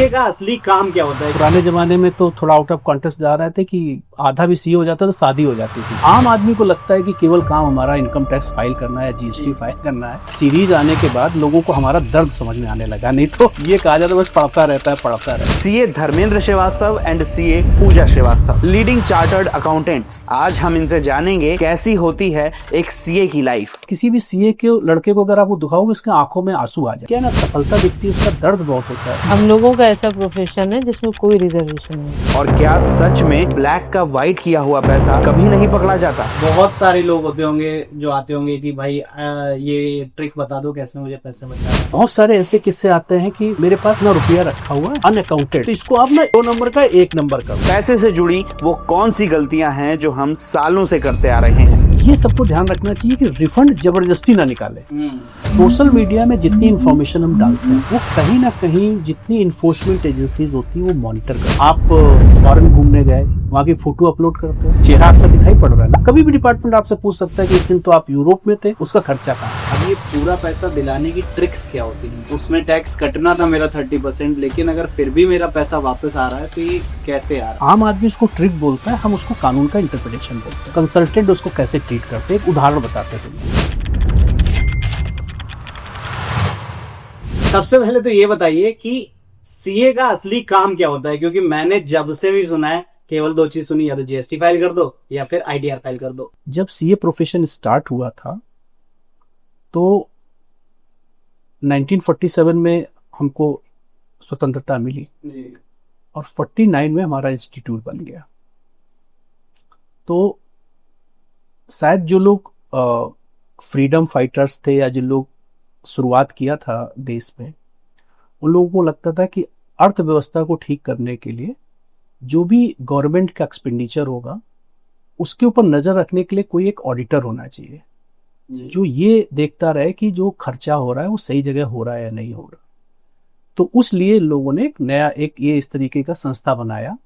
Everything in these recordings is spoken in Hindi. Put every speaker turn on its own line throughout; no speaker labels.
सीए का असली काम क्या होता है?
पुराने जमाने में तो थोड़ा आउट ऑफ कॉन्टेक्स्ट जा रहे थे कि आधा भी सीए हो जाता तो शादी हो जाती थी। आम आदमी को लगता है कि केवल काम हमारा इनकम टैक्स फाइल करना है, जीएसटी फाइल करना है। सीरीज आने के बाद लोगों को हमारा दर्द समझ में आने लगा, नहीं तो ये कहा जाता बस पढ़ता रहता है।
CA Dharmendra Srivastava and CA Pooja Srivastava, leading chartered accountants. आज हम इनसे जानेंगे कैसी होती है एक सीए की लाइफ।
किसी भी सीए के लड़के को अगर आपको दिखाओगे उसके आंखों में आंसू आ जाए, क्या ना सफलता दिखती है, उसका दर्द बहुत होता है।
हम लोगों का ऐसा प्रोफेशन है जिसमें कोई रिजर्वेशन नहीं।
और क्या सच में ब्लैक का व्हाइट किया हुआ पैसा कभी नहीं पकड़ा जाता?
बहुत सारे लोग होते होंगे जो आते होंगे कि भाई ये ट्रिक बता दो कैसे मुझे पैसे बचाना है।
बहुत सारे ऐसे किस्से आते हैं कि मेरे पास ना रुपया रखा हुआ है अनअकाउंटेड, तो इसको आप ना 2 नंबर का 1 नंबर कर।
पैसे से जुड़ी वो कौन सी गलतियां हैं जो हम सालों से करते आ रहे हैं?
ये सबको ध्यान रखना चाहिए कि रिफंड जबरदस्ती ना निकाले। सोशल मीडिया में जितनी इन्फॉर्मेशन हम डालते हैं वो कहीं ना कहीं जितनी इन्फोर्समेंट एजेंसीज होती है वो मॉनिटर कर। आप फॉरेन घूमने गए, वहाँ की फोटो अपलोड करते हो, चेहरा आपका दिखाई पड़ रहा है ना, कभी भी डिपार्टमेंट आपसे पूछ सकता है कि इस दिन तो आप यूरोप में थे, उसका खर्चा कहाँ?
अब ये पूरा पैसा दिलाने की ट्रिक्स क्या होती है? उसमें टैक्स कटना था मेरा 30%, लेकिन अगर फिर भी मेरा पैसा वापस आ रहा है तो ये कैसे आ रहा है?
आम आदमी उसको ट्रिक बोलता है, हम उसको कानून का इंटरप्रिटेशन बोलते हैं। कंसल्टेंट उसको कैसे ट्रीट करते हैं, एक उदाहरण बताते हैं।
सबसे पहले तो ये बताइए कि सीए का असली काम क्या होता है, क्योंकि मैंने जब से भी सुना है केवल 2 चीज सुनी, या तो जीएसटी फाइल कर दो या फिर आईटीआर फाइल कर दो।
जब सीए प्रोफेशन स्टार्ट हुआ था तो 1947 में हमको स्वतंत्रता मिली और 49 में हमारा इंस्टीट्यूट बन गया। तो शायद जो लोग फ्रीडम फाइटर्स थे या जिन लोग शुरुआत किया था देश में, उन लोगों को लगता था कि अर्थव्यवस्था को ठीक करने के लिए जो भी गवर्नमेंट का एक्सपेंडिचर होगा उसके ऊपर नजर रखने के लिए कोई एक ऑडिटर होना चाहिए जो ये देखता रहे कि जो खर्चा हो रहा है वो सही जगह हो रहा है या नहीं हो रहा। तो उस लिए लोगों ने एक नया ये इस तरीके का संस्था बनाया।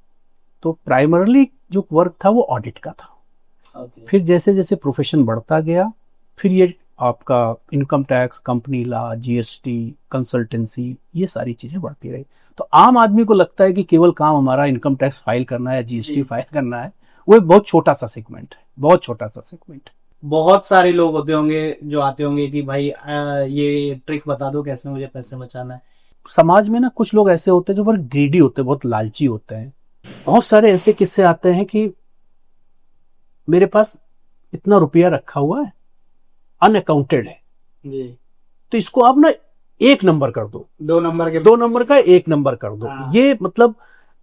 तो प्राइमरली जो वर्क था वो ऑडिट का था। फिर जैसे जैसे प्रोफेशन बढ़ता गया, फिर ये आपका income tax, company law, GST, consultancy, ये सारी चीजें बढ़ती रही। तो आम आदमी को लगता है कि केवल काम हमारा इनकम टैक्स फाइल करना है, जीएसटी फाइल करना है। वो एक बहुत छोटा सा सेगमेंट है, बहुत छोटा सा सेगमेंट।
बहुत सारे लोग होते होंगे जो आते होंगे कि भाई ये ट्रिक बता दो कैसे मुझे पैसे बचाना है।
समाज में ना कुछ लोग ऐसे होते हैं जो बहुत ग्रीडी होते हैं, बहुत लालची होते हैं। बहुत सारे ऐसे किस्से आते हैं कि मेरे पास इतना रुपया रखा हुआ है अनअकाउंटेड है
जी,
तो इसको आप ना 1 नंबर कर दो,
2 नंबर का
1 नंबर कर दो। ये मतलब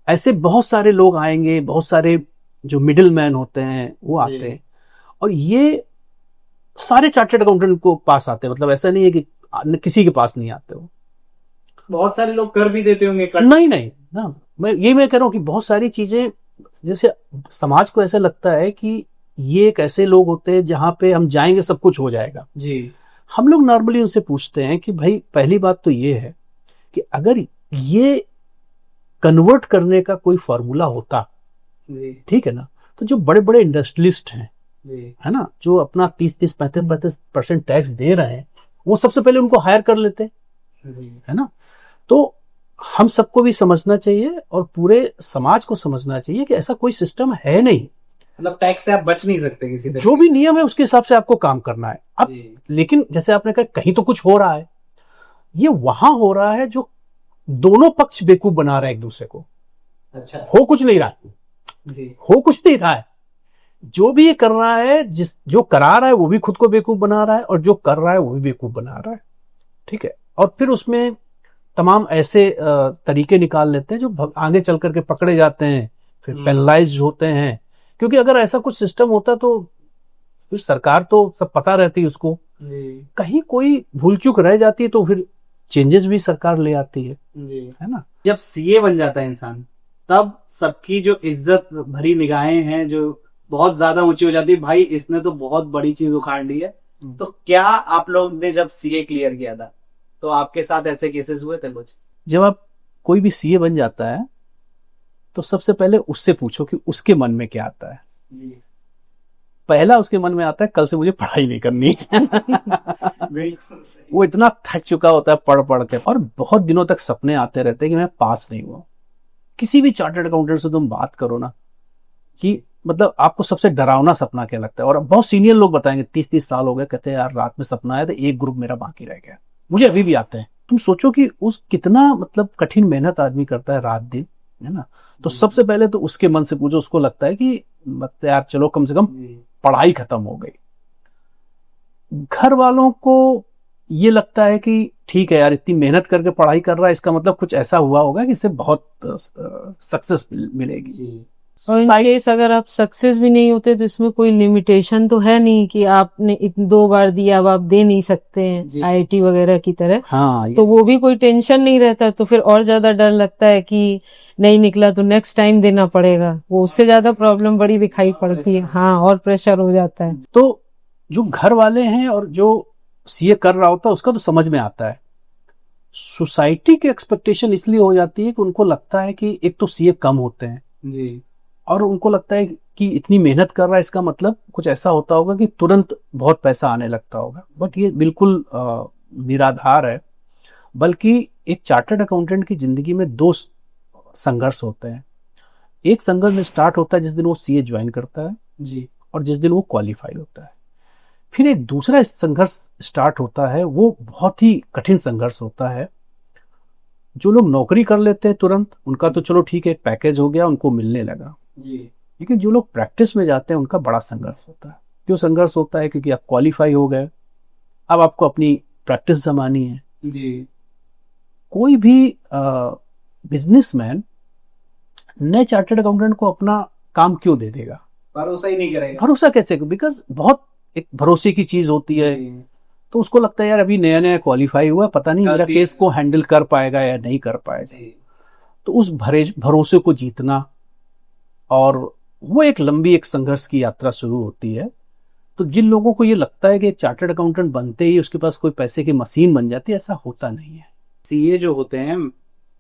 ऐसे बहुत सारे लोग आएंगे, बहुत सारे जो मिडिल मैन होते हैं वो आते हैं और ये सारे चार्टर्ड अकाउंटेंट को पास आते हैं। मतलब ऐसा नहीं है कि किसी के पास नहीं आते हो।
बहुत सारे लोग कर भी देते होंगे
नहीं ना, मैं कह रहा हूँ कि बहुत सारी चीजें, जैसे समाज को ऐसा लगता है कि ये एक ऐसे लोग होते हैं जहां पे हम जाएंगे सब कुछ हो जाएगा जी। हम लोग नॉर्मली उनसे पूछते हैं कि भाई पहली बात तो ये है कि अगर ये कन्वर्ट करने का कोई फॉर्मूला होता, ठीक है ना, तो जो बड़े बड़े इंडस्ट्रियलिस्ट हैं है ना, जो अपना 30-35% टैक्स दे रहे हैं, वो सबसे पहले उनको हायर कर लेते है ना। तो हम सबको भी समझना चाहिए और पूरे समाज को समझना चाहिए कि ऐसा कोई सिस्टम है नहीं।
मतलब टैक्स से आप बच नहीं सकते किसी तरह।
जो भी नियम है उसके हिसाब से आपको काम करना है। अब लेकिन जैसे आपने कहा कहीं तो कुछ हो रहा है, ये वहां हो रहा है जो दोनों पक्ष बेवकूफ बना रहे हैं एक दूसरे को।
अच्छा,
हो कुछ नहीं रहा है, हो कुछ नहीं रहा है। जो भी ये कर रहा है, जो करा रहा है वो भी खुद को बेवकूफ बना रहा है और जो कर रहा है वो भी बेवकूफ बना रहा है, ठीक है। और फिर उसमें तमाम ऐसे तरीके निकाल लेते हैं जो आगे चल करके पकड़े जाते हैं, फिर पेनलाइज होते हैं। क्योंकि अगर ऐसा कुछ सिस्टम होता तो फिर सरकार तो सब पता रहती है उसको, कहीं कोई भूल चूक रह जाती है तो फिर चेंजेस भी सरकार ले आती है ना।
जब सीए बन जाता है इंसान, तब सबकी जो इज्जत भरी निगाहें हैं जो बहुत ज्यादा ऊंची हो जाती है, भाई इसने तो बहुत बड़ी चीज उखाड़ ली है। तो क्या आप लोग ने जब सीए क्लियर किया था तो आपके साथ ऐसे केसेस हुए थे कुछ?
जब आप कोई भी सीए बन जाता है तो सबसे पहले उससे पूछो कि उसके मन में क्या आता है जी। पहला उसके मन में आता है कल से मुझे पढ़ाई नहीं करनी
बिल्कुल सही।
वो इतना थक चुका होता है पढ़ पढ़ के, और बहुत दिनों तक सपने आते रहते हैं कि मैं पास नहीं हुआ। किसी भी चार्टर्ड अकाउंटेंट से तुम बात करो ना, कि मतलब आपको सबसे डरावना सपना क्या लगता है, और बहुत सीनियर लोग बताएंगे 30-30 साल हो गए, कहते हैं यार रात में सपना आया था, एक ग्रुप मेरा बाकी रह गया। मुझे अभी भी आते हैं। तुम सोचो कि उस कितना मतलब कठिन मेहनत आदमी करता है रात दिन, है ना। तो सबसे पहले तो उसके मन से पूछो, उसको लगता है कि मतलब यार चलो कम से कम पढ़ाई खत्म हो गई। घर वालों को ये लगता है कि ठीक है यार इतनी मेहनत करके पढ़ाई कर रहा है, इसका मतलब कुछ ऐसा हुआ होगा कि इसे बहुत सक्सेस मिलेगी।
और इन केस अगर आप सक्सेस भी नहीं होते तो इसमें कोई लिमिटेशन तो है नहीं कि आपने 2 बार दिया अब आप दे नहीं सकते हैं आईआईटी वगैरह की तरह।
हाँ,
तो वो भी कोई टेंशन नहीं रहता, तो फिर और ज्यादा डर लगता है कि नहीं निकला तो नेक्स्ट टाइम देना पड़ेगा, वो उससे ज्यादा प्रॉब्लम बड़ी दिखाई पड़ती है। हाँ, और प्रेशर हो जाता है।
तो जो घर वाले हैं और जो सीए कर रहा होता है उसका तो समझ में आता है। सोसाइटी की एक्सपेक्टेशन इसलिए हो जाती है कि उनको लगता है कि एक तो सीए कम होते हैं
जी,
और उनको लगता है कि इतनी मेहनत कर रहा है, इसका मतलब कुछ ऐसा होता होगा कि तुरंत बहुत पैसा आने लगता होगा। बट ये बिल्कुल निराधार है। बल्कि एक चार्टर्ड अकाउंटेंट की जिंदगी में 2 संघर्ष होते हैं। एक संघर्ष में स्टार्ट होता है जिस दिन वो सीए ज्वाइन करता है
जी,
और जिस दिन वो क्वालिफाई होता है। फिर एक दूसरा संघर्ष स्टार्ट होता है, वो बहुत ही कठिन संघर्ष होता है। जो लोग नौकरी कर लेते हैं तुरंत, उनका तो चलो ठीक है, पैकेज हो गया, उनको मिलने लगा।
जी,
लेकिन जो लोग प्रैक्टिस में जाते हैं उनका बड़ा संघर्ष होता है। क्यों संघर्ष होता है? क्योंकि आप क्वालिफाई हो गए, अब आपको अपनी प्रैक्टिस जमानी है।
जी,
कोई भी बिजनेसमैन नए चार्टर्ड अकाउंटेंट को अपना काम क्यों दे देगा?
भरोसा ही नहीं करेगा।
भरोसा कैसे? बिकॉज बहुत एक भरोसे की चीज होती है। तो उसको लगता है यार अभी नया नया क्वालिफाई हुआ, पता नहीं मेरा केस को हैंडल कर पाएगा या नहीं कर पाएगा। तो उस भरोसे को जीतना, और वो एक लंबी एक संघर्ष की यात्रा शुरू होती है। तो जिन लोगों को ये लगता है कि एक चार्टर्ड अकाउंटेंट बनते ही उसके पास कोई पैसे की मशीन बन जाती है, ऐसा होता नहीं है।
सीए जो होते हैं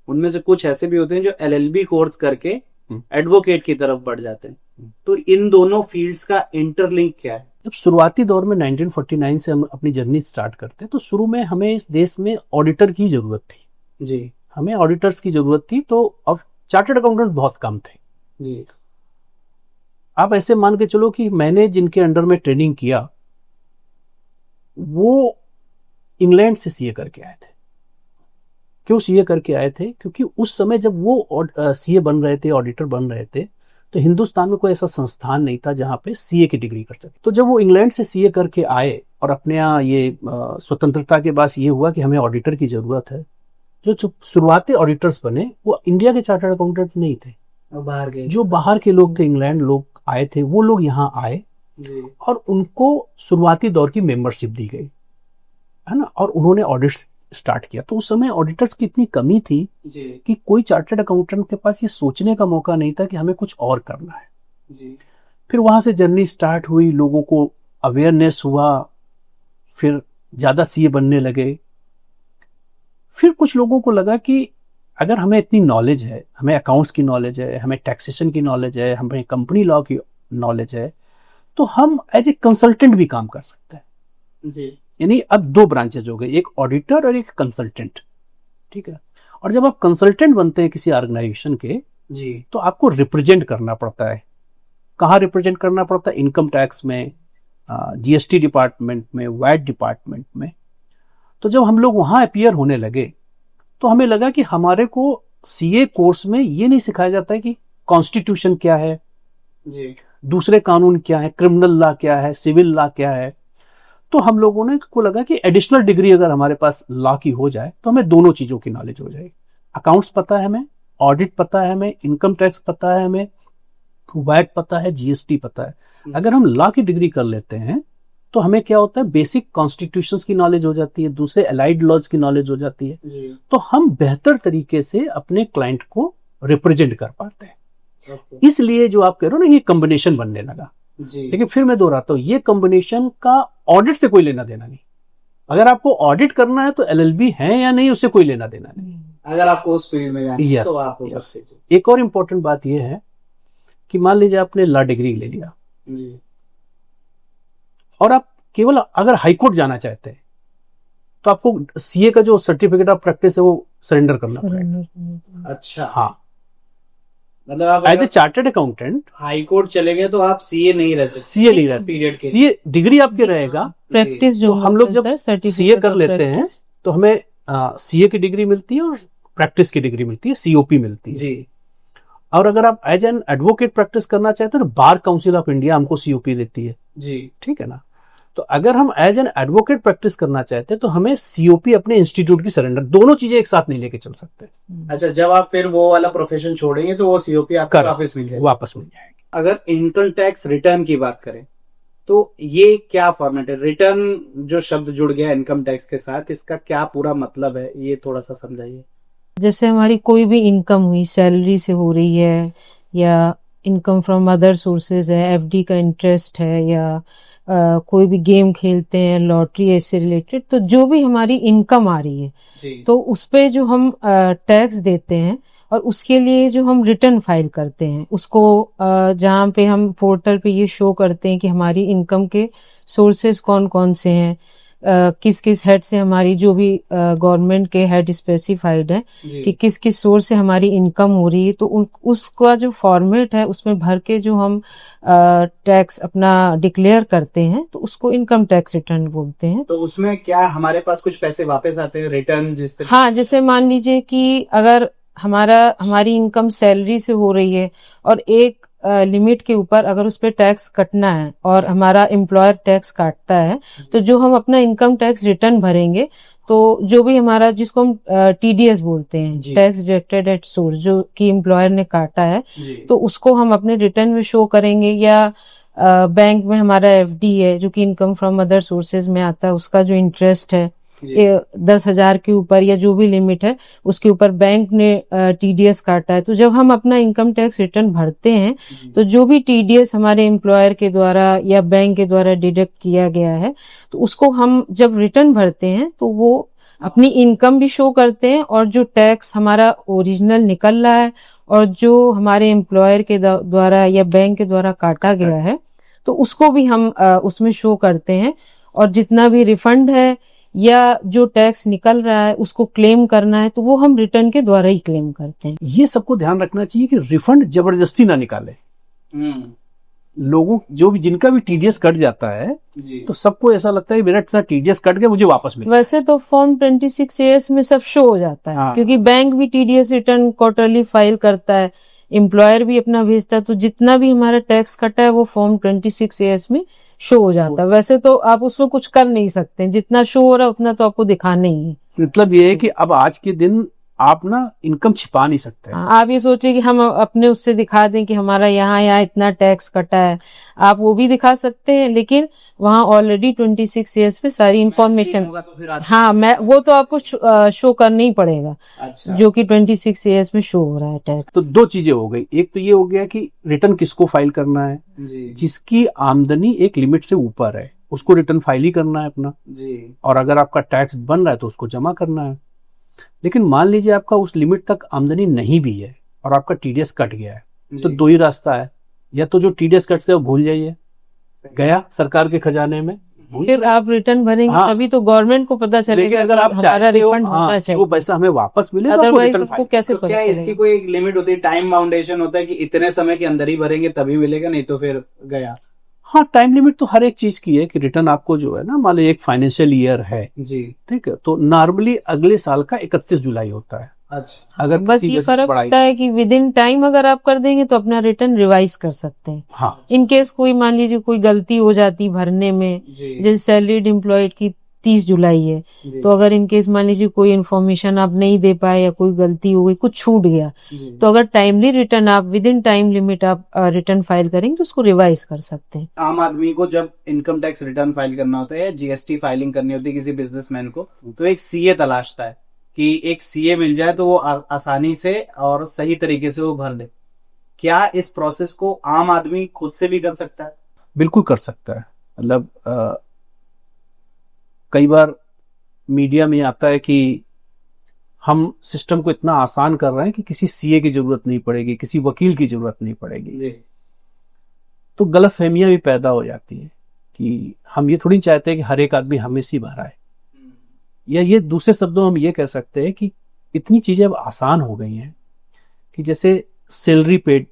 उनमें से कुछ ऐसे भी होते हैं जो एलएलबी कोर्स करके एडवोकेट की तरफ बढ़ जाते हैं। तो इन दोनों फील्ड्स का इंटरलिंक क्या है?
जब शुरुआती दौर में 1949 से हम अपनी जर्नी स्टार्ट करते हैं, तो शुरू में हमें इस देश में ऑडिटर की जरूरत थी।
जी,
हमें ऑडिटर्स की जरूरत थी, तो अब चार्टर्ड अकाउंटेंट बहुत कम थे।
जी,
आप ऐसे मान के चलो कि मैंने जिनके अंडर में ट्रेनिंग किया वो इंग्लैंड से सीए करके आए थे। क्यों सीए करके आए थे? क्योंकि उस समय जब वो सीए बन रहे थे, ऑडिटर बन रहे थे, तो हिंदुस्तान में कोई ऐसा संस्थान नहीं था जहां पे सीए की डिग्री कर सके। तो जब वो इंग्लैंड से सीए करके आए और अपने यहाँ ये स्वतंत्रता के बाद ये हुआ कि हमें ऑडिटर की जरूरत है, जो शुरुआती ऑडिटर्स बने वो इंडिया के चार्टर्ड अकाउंटेंट नहीं थे,
बाहर के
जो बाहर के लोग थे, इंग्लैंड लोग आए थे, वो लोग यहाँ आए
जी,
और उनको शुरुआती दौर की मेंबरशिप दी गई, है ना, और उन्होंने ऑडिट स्टार्ट किया। तो उस समय ऑडिटर्स की इतनी कमी थी
जी,
कि कोई चार्टर्ड अकाउंटेंट के पास ये सोचने का मौका नहीं था कि हमें कुछ और करना है।
जी,
फिर वहां से जर्नी स्टार्ट हुई, लोगों को अवेयरनेस हुआ, फिर ज्यादा सीए बनने लगे। फिर कुछ लोगों को लगा कि अगर हमें इतनी नॉलेज है, हमें अकाउंट्स की नॉलेज है, हमें टैक्सेशन की नॉलेज है, हमें कंपनी लॉ की नॉलेज है, तो हम एज ए कंसल्टेंट भी काम कर सकते हैं।
जी,
यानी अब 2 ब्रांचेज हो गए, एक ऑडिटर और एक कंसल्टेंट। ठीक है। और जब आप कंसल्टेंट बनते हैं किसी ऑर्गेनाइजेशन के,
जी,
तो आपको रिप्रेजेंट करना पड़ता है। कहाँ रिप्रेजेंट करना पड़ता है? इनकम टैक्स में, जीएसटी डिपार्टमेंट में, वैट डिपार्टमेंट में। तो जब हम लोग वहां अपीयर होने लगे तो हमें लगा कि हमारे को सीए कोर्स में ये नहीं सिखाया जाता है कि कॉन्स्टिट्यूशन क्या है,
जी,
दूसरे कानून क्या है, क्रिमिनल लॉ क्या है, सिविल लॉ क्या है। तो हम लोगों ने को लगा कि एडिशनल डिग्री अगर हमारे पास लॉ की हो जाए तो हमें दोनों चीजों की नॉलेज हो जाएगी। अकाउंट्स पता है हमें, ऑडिट पता है हमें, इनकम टैक्स पता है हमें, वैट पता है, जीएसटी पता है। अगर हम लॉ की डिग्री कर लेते हैं तो हमें क्या होता है, बेसिक कॉन्स्टिट्यूशंस की नॉलेज हो जाती है, दूसरे अलाइड लॉज की नॉलेज हो जाती है।
जी,
तो हम बेहतर तरीके से अपने क्लाइंट को रिप्रेजेंट कर पाते हैं।
ओके,
इसलिए जो आप कह रहे हो ना, ये कॉम्बिनेशन बनने लगा।
जी,
लेकिन फिर मैं दोहराता हूं, ये कॉम्बिनेशन का ऑडिट से कोई लेना देना नहीं। अगर आपको ऑडिट करना है तो एलएलबी है या नहीं, उससे कोई लेना देना नहीं।
अगर आपको उस फील्ड में जाना है
Yes,
तो आप वो कर
yes.
सकते
एक और इंपॉर्टेंट बात यह है कि मान लीजिए आपने लॉ डिग्री ले लिया
हैं। जी,
और आप केवल अगर हाईकोर्ट जाना चाहते हैं तो आपको सीए का जो सर्टिफिकेट ऑफ प्रैक्टिस है वो सरेंडर करना पड़ेगा।
अच्छा,
हाँ,
मतलब आप
as a chartered accountant
high court चले गए तो आप सीए नहीं रह सकते,
सीए नहीं रहते,
पीरियड के
सीए डिग्री आपके रहेगा।
प्रैक्टिस जो
तो हम लोग जब
सर्टिफिकेट
सीए कर लेते हैं तो हमें सीए की डिग्री मिलती है और प्रैक्टिस की डिग्री मिलती है, सीओपी मिलती है।
जी।
और अगर आप एज एन एडवोकेट प्रैक्टिस करना चाहते हैं तो बार काउंसिल ऑफ इंडिया हमको सीओपी देती है।
जी।
ठीक है ना। तो अगर हम एज एन एडवोकेट प्रैक्टिस करना चाहते हैं तो हमें सीओपी अपने इंस्टीट्यूट की सरेंडर, दोनों चीजें एक साथ नहीं लेके चल सकते।
अच्छा, जब आप फिर वो वाला प्रोफेशन छोड़ेंगे तो वो सीओपी आपको वापस मिल जाएगी।
वापस मिल जाएगी।
अगर इनकम टैक्स रिटर्न की बात करें तो ये क्या फॉर्मेट है? रिटर्न जो शब्द जुड़ गया इनकम टैक्स के साथ, इसका क्या पूरा मतलब है, ये थोड़ा सा समझाइए।
जैसे हमारी कोई भी इनकम हुई, सैलरी से हो रही है या इनकम फ्रॉम अदर सोर्सेज है, एफडी का इंटरेस्ट है या कोई भी गेम खेलते हैं, लॉटरी, ऐसे रिलेटेड, तो जो भी हमारी इनकम आ रही है
जी।
तो उस पे जो हम टैक्स देते हैं और उसके लिए जो हम रिटर्न फाइल करते हैं उसको जहाँ पे हम पोर्टल पे ये शो करते हैं कि हमारी इनकम के सोर्सेज कौन कौन से हैं, किस किस हेड से हमारी, जो भी गवर्नमेंट के हेड स्पेसिफाइड है कि किस किस सोर्स से हमारी इनकम हो रही है, तो उसका जो फॉर्मेट है उसमें भर के जो हम टैक्स अपना डिक्लेयर करते हैं तो उसको इनकम टैक्स रिटर्न बोलते हैं।
तो उसमें क्या हमारे पास कुछ पैसे वापस आते हैं रिटर्न जिस तरह?
हाँ, जैसे मान लीजिए कि अगर हमारी इनकम सैलरी से हो रही है और एक लिमिट के ऊपर अगर उस पर टैक्स कटना है और हमारा एम्प्लॉयर टैक्स काटता है, तो जो हम अपना इनकम टैक्स रिटर्न भरेंगे तो जो भी हमारा, जिसको हम टीडीएस बोलते हैं, टैक्स डिडक्टेड एट सोर्स, जो कि एम्प्लॉयर ने काटा है, तो उसको हम अपने रिटर्न में शो करेंगे। या बैंक में हमारा एफडी है जो कि इनकम फ्रॉम अदर सोर्सेज में आता है, उसका जो इंटरेस्ट है 10,000 के ऊपर या जो भी लिमिट है उसके ऊपर बैंक ने टीडीएस काटा है, तो जब हम अपना इनकम टैक्स रिटर्न भरते हैं तो जो भी टीडीएस हमारे एम्प्लॉयर के द्वारा या बैंक के द्वारा डिडक्ट किया गया है तो उसको हम जब रिटर्न भरते हैं तो वो अपनी इनकम भी शो करते हैं और जो टैक्स हमारा ओरिजिनल निकल रहा है और जो हमारे एम्प्लॉयर के द्वारा या बैंक के द्वारा काटा गया है तो उसको भी हम उसमें शो करते हैं। और जितना भी रिफंड है या जो टैक्स निकल रहा है उसको क्लेम करना है तो वो हम रिटर्न के द्वारा ही क्लेम करते हैं।
ये सबको ध्यान रखना चाहिए कि रिफंड जबरदस्ती ना निकाले। लोगों जो भी जिनका भी टीडीएस कट जाता है तो सबको ऐसा लगता है मेरा इतना टीडीएस कट गया मुझे वापस मिले।
वैसे तो फॉर्म 26AS में सब शो हो जाता है। क्योंकि बैंक भी टीडीएस रिटर्न क्वार्टरली फाइल करता है, एम्प्लॉयर भी अपना भेजता है, तो जितना भी हमारा टैक्स कटा है वो फॉर्म 26AS में शो हो जाता है। वैसे तो आप उसमें कुछ कर नहीं सकते, जितना शो हो रहा है उतना तो आपको दिखाना ही है।
मतलब ये है कि अब आज के दिन आप ना इनकम छिपा नहीं सकते।
आप ये सोचिए कि हम अपने उससे दिखा दें कि हमारा यहाँ इतना टैक्स कटा है, आप वो भी दिखा सकते हैं, लेकिन वहाँ ऑलरेडी 26AS पे सारी इंफॉर्मेशन, हाँ, वो तो आपको शो करना ही पड़ेगा। अच्छा। जो कि 26AS में शो हो रहा है टैक्स।
तो दो चीजें हो गई, एक तो ये हो गया कि रिटर्न किसको फाइल करना है, जिसकी आमदनी एक लिमिट से ऊपर है उसको रिटर्न फाइल ही करना है अपना जी। और अगर आपका टैक्स बन रहा है तो उसको जमा करना है। लेकिन मान लीजिए आपका उस लिमिट तक आमदनी नहीं भी है और आपका टीडीएस कट गया है तो दो ही रास्ता है, या तो जो टीडीएस कट गया वो भूल जाइए, गया सरकार के खजाने में,
फिर आप रिटर्न भरेंगे। हाँ, तभी तो गवर्नमेंट को पता चलेगा अगर आप हमारा रिफंड होना चाहिए,
वो पैसा हमें वापस मिले,
अदरवाइज आपको कैसे पता
चलेगा? इसकी कोई एक लिमिट होती है, टाइम बाउंडेशन होता है कि इतने समय के अंदर ही भरेंगे तभी मिलेगा, नहीं तो फिर गया?
हाँ, टाइम लिमिट तो हर एक चीज की है कि रिटर्न आपको जो है ना, मान लो एक फाइनेंशियल ईयर है जी, ठीक है, तो नॉर्मली अगले साल का 31 जुलाई होता है।
अच्छा।
अगर
बस ये फर्क पड़ता है कि विद इन टाइम अगर आप कर देंगे तो अपना रिटर्न रिवाइज कर सकते हैं।
हाँ।
इन केस कोई मान लीजिए कोई गलती हो जाती भरने में, जैसे सैलरीड एम्प्लॉयड की 30 जुलाई है, तो अगर इन केस मान लीजिए कोई इन्फॉर्मेशन आप नहीं दे पाए या कोई गलती हो गई, कुछ छूट गया, तो अगर टाइमली रिटर्न आप विद इन टाइम लिमिट आप रिटर्न फाइल करेंगे तो उसको रिवाइज कर सकते हैं।
आम आदमी को जब इनकम टैक्स रिटर्न फाइल करना होता है या जीएसटी फाइलिंग करनी होती है किसी बिजनेसमैन को, तो एक सीए तलाशता है कि एक सीए मिल जाए तो वो आसानी से और सही तरीके से वो भर दे। क्या इस प्रोसेस को आम आदमी खुद से भी कर सकता है?
बिल्कुल कर सकता है। मतलब कई बार मीडिया में आता है कि हम सिस्टम को इतना आसान कर रहे हैं कि किसी सीए की जरूरत नहीं पड़ेगी, किसी वकील की जरूरत नहीं पड़ेगी जी। तो गलतफहमियां भी पैदा हो जाती है कि हम ये थोड़ी चाहते हैं कि हर एक आदमी हमें से भराए। या ये दूसरे शब्दों में हम ये कह सकते हैं कि इतनी चीजें अब आसान हो गई हैं कि जैसे सैलरीड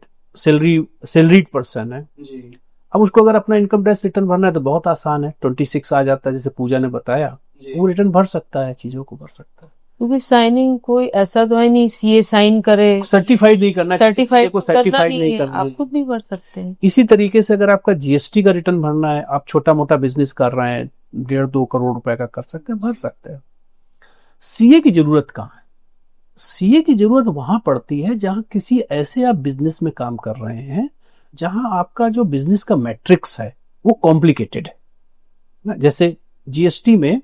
पर्सन है,
जी
अब उसको अगर अपना इनकम टैक्स रिटर्न भरना है तो बहुत आसान है, 26 आ जाता है, जैसे पूजा ने बताया,
जी
वो रिटर्न भर सकता है, चीजों को भर सकता है।
क्योंकि साइनिंग कोई ऐसा तो है नहीं सीए साइन करे,
सर्टिफाइड नहीं करना,
सर्टिफाइड
को
करना
सर्टिफाइड
नहीं
नहीं
है,
करना।
आप खुद भी भर सकते हैं।
इसी तरीके से अगर आपका जीएसटी का रिटर्न भरना है, आप छोटा मोटा बिजनेस कर रहे हैं, 1.5-2 करोड़ रुपए का कर सकते हैं, भर सकते हैं। सीए की जरूरत कहाँ है? सीए की जरूरत वहां पड़ती है जहां किसी ऐसे आप बिजनेस में काम कर रहे हैं जहां आपका जो बिजनेस का मैट्रिक्स है वो कॉम्प्लिकेटेड है ना। जैसे जीएसटी में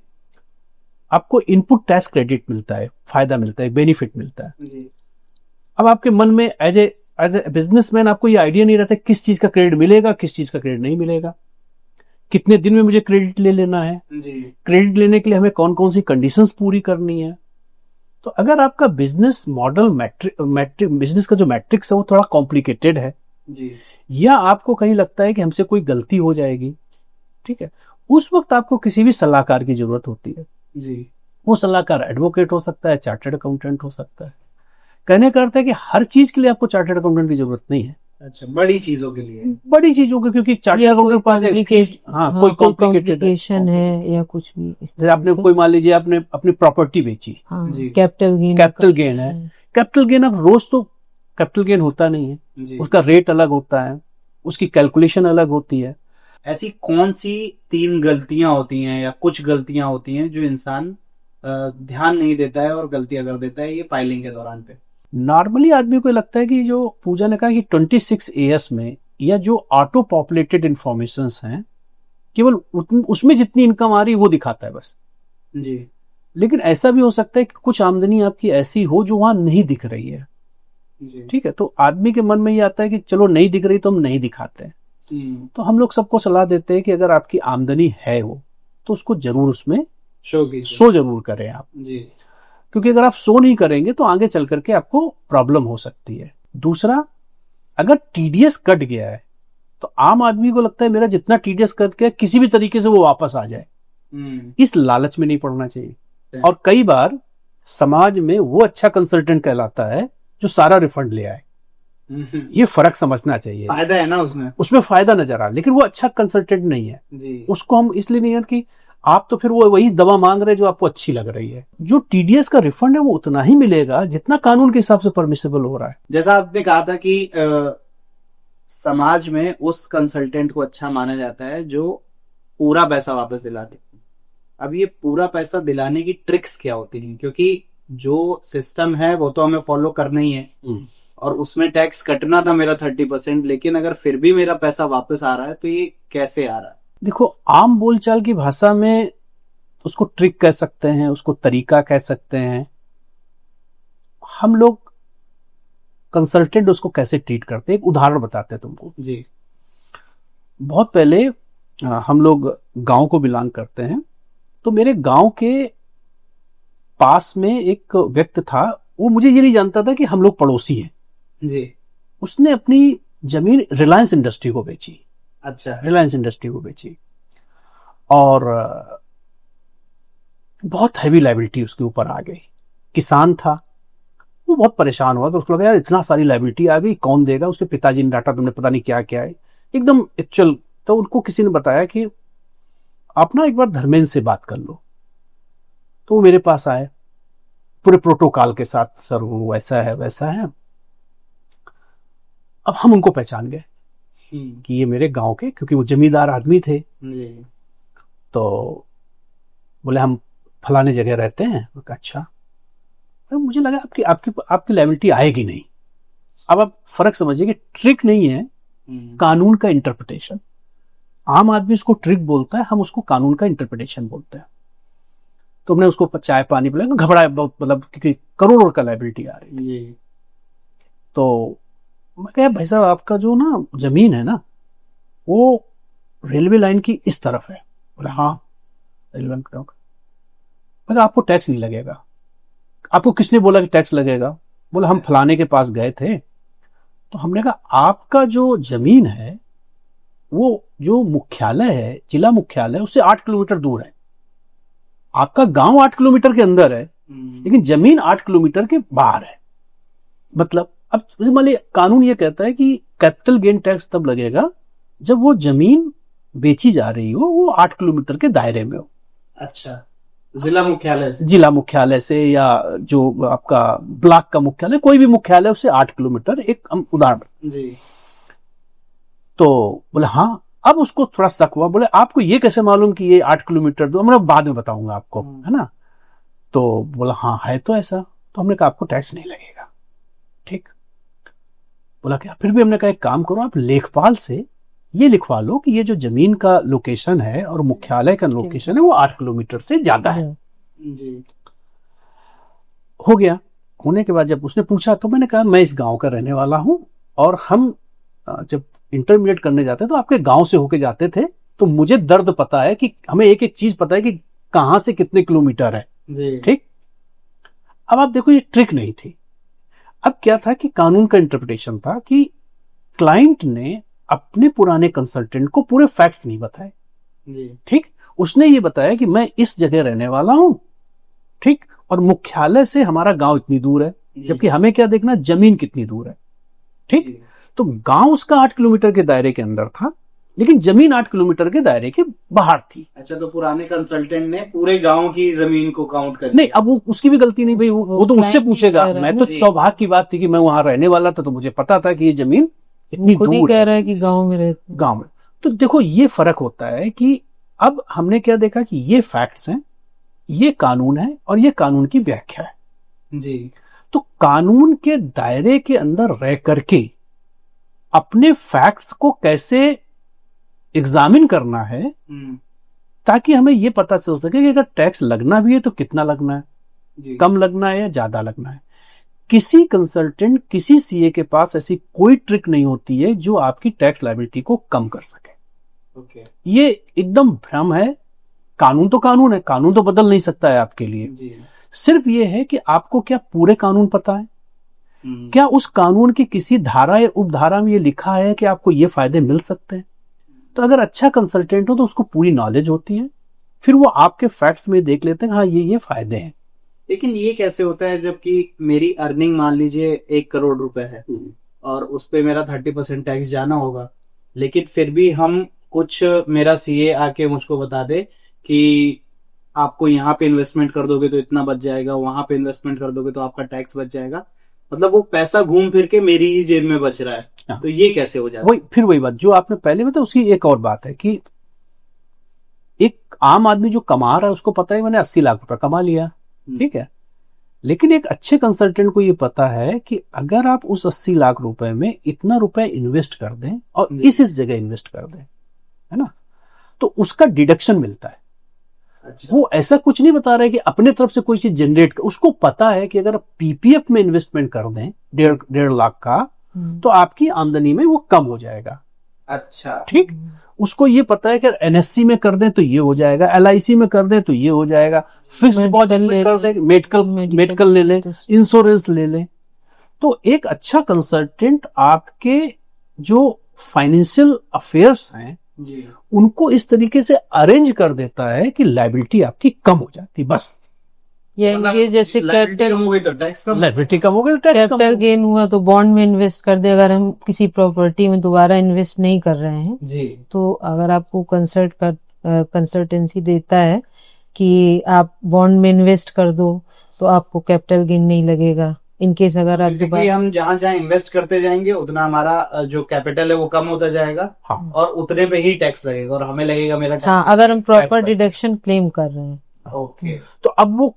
आपको इनपुट टैक्स क्रेडिट मिलता है, फायदा मिलता है, बेनिफिट मिलता है।
जी
अब आपके मन में एज ए बिजनेसमैन आपको ये आइडिया नहीं रहता किस चीज का क्रेडिट मिलेगा, किस चीज का क्रेडिट नहीं मिलेगा, कितने दिन में मुझे क्रेडिट ले लेना है,
जी
क्रेडिट लेने के लिए हमें कौन कौन सी कंडीशंस पूरी करनी है। तो अगर आपका बिजनेस मॉडल बिजनेस का जो मैट्रिक्स है वो थोड़ा कॉम्प्लिकेटेड है,
जी
या आपको कहीं लगता है कि हमसे कोई गलती हो जाएगी, ठीक है, उस वक्त आपको किसी भी सलाहकार की जरूरत होती है।
जी
वो सलाहकार एडवोकेट हो सकता है, चार्टर्ड अकाउंटेंट हो सकता है। कहने का अर्थ है कि हर चीज के लिए आपको चार्टर्ड अकाउंटेंट की जरूरत नहीं है,
अच्छा बड़ी चीजों के लिए
बड़ी चीजों के, क्योंकि चार्टर्ड
या कोई
अकाउंटेंट पास कोई
कॉम्प्लिकेशन है या कुछ भी इस
जैसे
तरह
आपने
से।
कोई मान लीजिए आपने अपनी प्रॉपर्टी बेची,
हाँ,
जी।
कैपिटल गेन
है, कैपिटल गेन अब रोज तो कैपिटल गेन होता नहीं है,
जी
उसका रेट अलग होता है, उसकी कैलकुलेशन अलग होती है।
ऐसी कौन सी 3 गलतियां होती हैं या कुछ गलतियां होती हैं जो इंसान ध्यान नहीं देता है और गलतियां कर देता है ये फाइलिंग के दौरान पे?
नॉर्मली आदमी को लगता है कि जो पूजा ने कहा कि 26 एएस में या जो ऑटो पॉपुलेटेड इंफॉर्मेशन हैं केवल उसमें जितनी इनकम आ रही है वो दिखाता है बस।
जी
लेकिन ऐसा भी हो सकता है कि कुछ आमदनी आपकी ऐसी हो जो वहां नहीं दिख रही है,
जी
ठीक है, तो आदमी के मन में ये आता है कि चलो नहीं दिख रही तो हम नहीं दिखाते हैं। तो हम लोग सबको सलाह देते हैं कि अगर आपकी आमदनी है वो तो उसको जरूर उसमें शो जरूर करें आप,
जी
क्योंकि अगर आप शो नहीं करेंगे तो आगे चल करके आपको प्रॉब्लम हो सकती है। दूसरा, अगर टीडीएस कट गया है तो आम आदमी को लगता है मेरा जितना टीडीएस कट गया किसी भी तरीके से वो वापस आ जाए, इस लालच में नहीं पड़ना चाहिए। और कई बार समाज में वो अच्छा कंसल्टेंट कहलाता है जो सारा रिफंड ले आए, ये फर्क समझना चाहिए।
फायदा है ना उसमें
फायदा नजर आ, लेकिन वो अच्छा कंसल्टेंट नहीं है।
जी
उसको हम इसलिए नहीं है कि आप तो फिर वो वही दवा मांग रहे हैं जो आपको अच्छी लग रही है। जो टीडीएस का रिफंड है वो उतना ही मिलेगा जितना कानून के हिसाब से परमिसिबल हो रहा है।
जैसा आपने कहा था कि समाज में उस कंसल्टेंट को अच्छा माना जाता है जो पूरा पैसा वापस दिला दे। अब ये पूरा पैसा दिलाने की ट्रिक्स क्या होती हैं, क्योंकि जो सिस्टम है वो तो हमें फॉलो करना ही है और उसमें टैक्स कटना था मेरा 30%, लेकिन अगर फिर भी मेरा पैसा वापस आ रहा है तो ये कैसे आ रहा है?
देखो, आम बोलचाल की भाषा में उसको ट्रिक कह सकते हैं, उसको तरीका कह सकते हैं। हम लोग कंसल्टेंट उसको कैसे ट्रीट करते हैं, एक उदाहरण बताते हैं तुमको।
जी
बहुत पहले हम लोग गांव को बिलोंग करते हैं, तो मेरे गांव के पास में एक व्यक्ति था, वो मुझे ये नहीं जानता था कि हम लोग पड़ोसी हैं।
जी
उसने अपनी जमीन रिलायंस इंडस्ट्री को बेची।
अच्छा
रिलायंस इंडस्ट्री को बेची और बहुत हैवी लायबिलिटी उसके ऊपर आ गई। किसान था, वो बहुत परेशान हुआ, तो उसको लगा यार इतना सारी लायबिलिटी आ गई, कौन देगा। उसके पिताजी ने डांटा, तुमने पता नहीं क्या क्या है, एकदम एक्चुअल। तो उनको किसी ने बताया कि आप ना एक बार धर्मेंद्र से बात कर लो। तो वो मेरे पास आए पूरे प्रोटोकॉल के साथ, सर वो वैसा है वैसा है। अब हम उनको पहचान गए कि ये मेरे गांव के, क्योंकि वो जमींदार आदमी थे।
जी
तो बोले हम फलाने जगह रहते हैं। अच्छा, तो मुझे लगा आपकी आपकी आपकी लायबिलिटी आएगी नहीं। अब आप फर्क समझिए कि ट्रिक नहीं है, कानून का इंटरप्रिटेशन। आम आदमी उसको ट्रिक बोलता है, हम उसको कानून का इंटरप्रिटेशन बोलते हैं। तो हमने उसको चाय पानी पिलाया, घबराया बहुत, मतलब क्योंकि करोड़ों का लायबिलिटी आ रही
जी
तो मैं कहा भाई साहब आपका जो ना जमीन है ना वो रेलवे लाइन की इस तरफ है। बोले हाँ रेलवे लाइन की तरफ। मैं कहा आपको टैक्स नहीं लगेगा। आपको किसने बोला कि टैक्स लगेगा? बोला हम फलाने के पास गए थे। तो हमने कहा आपका जो जमीन है वो जो मुख्यालय है, जिला मुख्यालय, उससे 8 किलोमीटर दूर है। आपका गांव 8 किलोमीटर के अंदर है, लेकिन जमीन 8 किलोमीटर के बाहर है। मतलब अब मान लीजिए कानून ये कहता है कि कैपिटल गेन टैक्स तब लगेगा जब वो जमीन बेची जा रही हो वो 8 किलोमीटर के दायरे में हो।
अच्छा, जिला मुख्यालय से?
जिला मुख्यालय से या जो आपका ब्लॉक का मुख्यालय, कोई भी मुख्यालय उससे 8 किलोमीटर, एक उदाहरण।
जी।
तो बोले हाँ। अब उसको थोड़ा शक हुआ, बोले आपको ये कैसे मालूम कि ये 8 किलोमीटर? तो मैं बाद में बताऊंगा आपको, है ना। तो बोला हाँ है तो ऐसा। तो हमने कहा आपको टैक्स नहीं लगेगा। ठीक। बोला क्या? फिर भी हमने कहा एक काम करो, आप लेखपाल से ये लिखवा लो कि ये जो जमीन का लोकेशन है और मुख्यालय का लोकेशन है वो 8 किलोमीटर से ज्यादा है।
जी।
हो गया। होने के बाद जब उसने पूछा तो मैंने कहा मैं इस गांव का रहने वाला हूं और हम जब इंटरमीडिएट करने जाते तो आपके गांव से होके जाते थे, तो मुझे दर्द पता है कि हमें एक एक चीज पता है कि कहां से कितने किलोमीटर है।
जी।
ठीक। अब आप देखो ये ट्रिक नहीं थी। अब क्या था कि कानून का इंटरप्रिटेशन था कि क्लाइंट ने अपने पुराने कंसल्टेंट को पूरे फैक्ट्स नहीं बताए।
जी।
ठीक। उसने ये बताया कि मैं इस जगह रहने वाला हूं, ठीक, और मुख्यालय से हमारा गांव इतनी दूर है, जबकि हमें क्या देखना, जमीन कितनी दूर है। ठीक। तो गांव उसका 8 किलोमीटर के दायरे के अंदर था, लेकिन जमीन 8 किलोमीटर के दायरे के बाहर थी।
अच्छा, तो पुराने कंसल्टेंट ने पूरे गांव की जमीन को काउंट कर
नहीं, अब वो उसकी भी गलती नहीं भाई, वो तो उससे पूछेगा। मैं तो सौभाग्य की बात थी कि मैं वहां रहने वाला था, तो मुझे पता था कि ये जमीन इतनी दूर
कह रहा है कि गांव में रहते,
गांव में। तो देखो ये फर्क होता है कि अब हमने क्या देखा कि ये फैक्ट्स हैं, ये कानून है और ये कानून की व्याख्या है।
जी।
तो कानून के दायरे के अंदर रह करके अपने फैक्ट्स को कैसे एग्जामिन करना है ताकि हमें ये पता चल सके कि अगर टैक्स लगना भी है तो कितना लगना है,
जी।
कम लगना है या ज्यादा लगना है। किसी कंसल्टेंट, किसी सीए के पास ऐसी कोई ट्रिक नहीं होती है जो आपकी टैक्स लायबिलिटी को कम कर सके।
ओके।
ये एकदम भ्रम है। कानून तो कानून है, कानून तो बदल नहीं सकता है आपके लिए।
जी।
सिर्फ ये है कि आपको क्या पूरे कानून पता है, क्या उस कानून की किसी धारा या उपधारा में ये लिखा है कि आपको ये फायदे मिल सकते हैं। तो अगर अच्छा कंसल्टेंट हो तो उसको पूरी नॉलेज होती है, फिर वो आपके फैक्ट्स में देख लेते हैं हाँ ये फायदे हैं।
लेकिन ये कैसे होता है जबकि मेरी अर्निंग मान लीजिए 1 करोड़ रुपए है और उस पे मेरा 30% टैक्स जाना होगा, लेकिन फिर भी हम कुछ, मेरा सीए आके मुझको बता दे कि आपको यहाँ पे इन्वेस्टमेंट कर दोगे तो इतना बच जाएगा, वहां पे इन्वेस्टमेंट कर दोगे तो आपका टैक्स बच जाएगा, मतलब वो पैसा घूम फिर के मेरी ही जेब में बच रहा है। तो ये कैसे हो जाता है?
वही बात जो आपने पहले बताया, उसकी एक और बात है कि एक आम आदमी जो कमा रहा है उसको पता है मैंने 80 लाख रुपए कमा लिया, ठीक है, लेकिन एक अच्छे कंसल्टेंट को ये पता है कि अगर आप उस 80 लाख रुपए में इतना रुपए इन्वेस्ट कर दें और इस जगह इन्वेस्ट कर दें, है ना, तो उसका डिडक्शन मिलता है।
अच्छा।
वो ऐसा कुछ नहीं बता रहा है कि अपने तरफ से कोई चीज जनरेट कर, उसको पता है कि अगर पीपीएफ में इन्वेस्टमेंट कर दें 1.5 लाख का तो आपकी आमदनी में वो कम हो जाएगा।
अच्छा।
ठीक। उसको ये पता है कि एनएससी में कर दें तो ये हो जाएगा, एलआईसी में कर दें तो ये हो जाएगा, फिक्स्ड डिपॉजिट में कर दें, मेडिकल ले लें, इंश्योरेंस ले लें। तो एक अच्छा कंसल्टेंट आपके जो फाइनेंशियल अफेयर्स हैं
जी।
उनको इस तरीके से अरेंज कर देता है कि लायबिलिटी आपकी कम हो जाती, बस।
ये जैसे कैपिटल
कम हो गई तो टैक्स कम,
लायबिलिटी कम हो गई तो टैक्स कम।
कैपिटल गेन हुआ तो बॉन्ड में इन्वेस्ट कर दे, अगर हम किसी प्रॉपर्टी में दोबारा इन्वेस्ट नहीं कर रहे हैं
जी।
तो अगर आपको कंसल्टेंसी देता है कि आप बॉन्ड में इन्वेस्ट कर दो तो आपको कैपिटल गेन नहीं लगेगा। इनकेस अगर आप
हम जहाँ जहाँ इन्वेस्ट करते जाएंगे उतना हमारा जो कैपिटल है वो कम होता जाएगा।
हाँ।
और उतने पे ही टैक्स लगेगा और हमें लगेगा मेरा टैक्स।
हाँ, अगर हम प्रॉपर डिडक्शन क्लेम कर रहे हैं।
ओके।
तो अब वो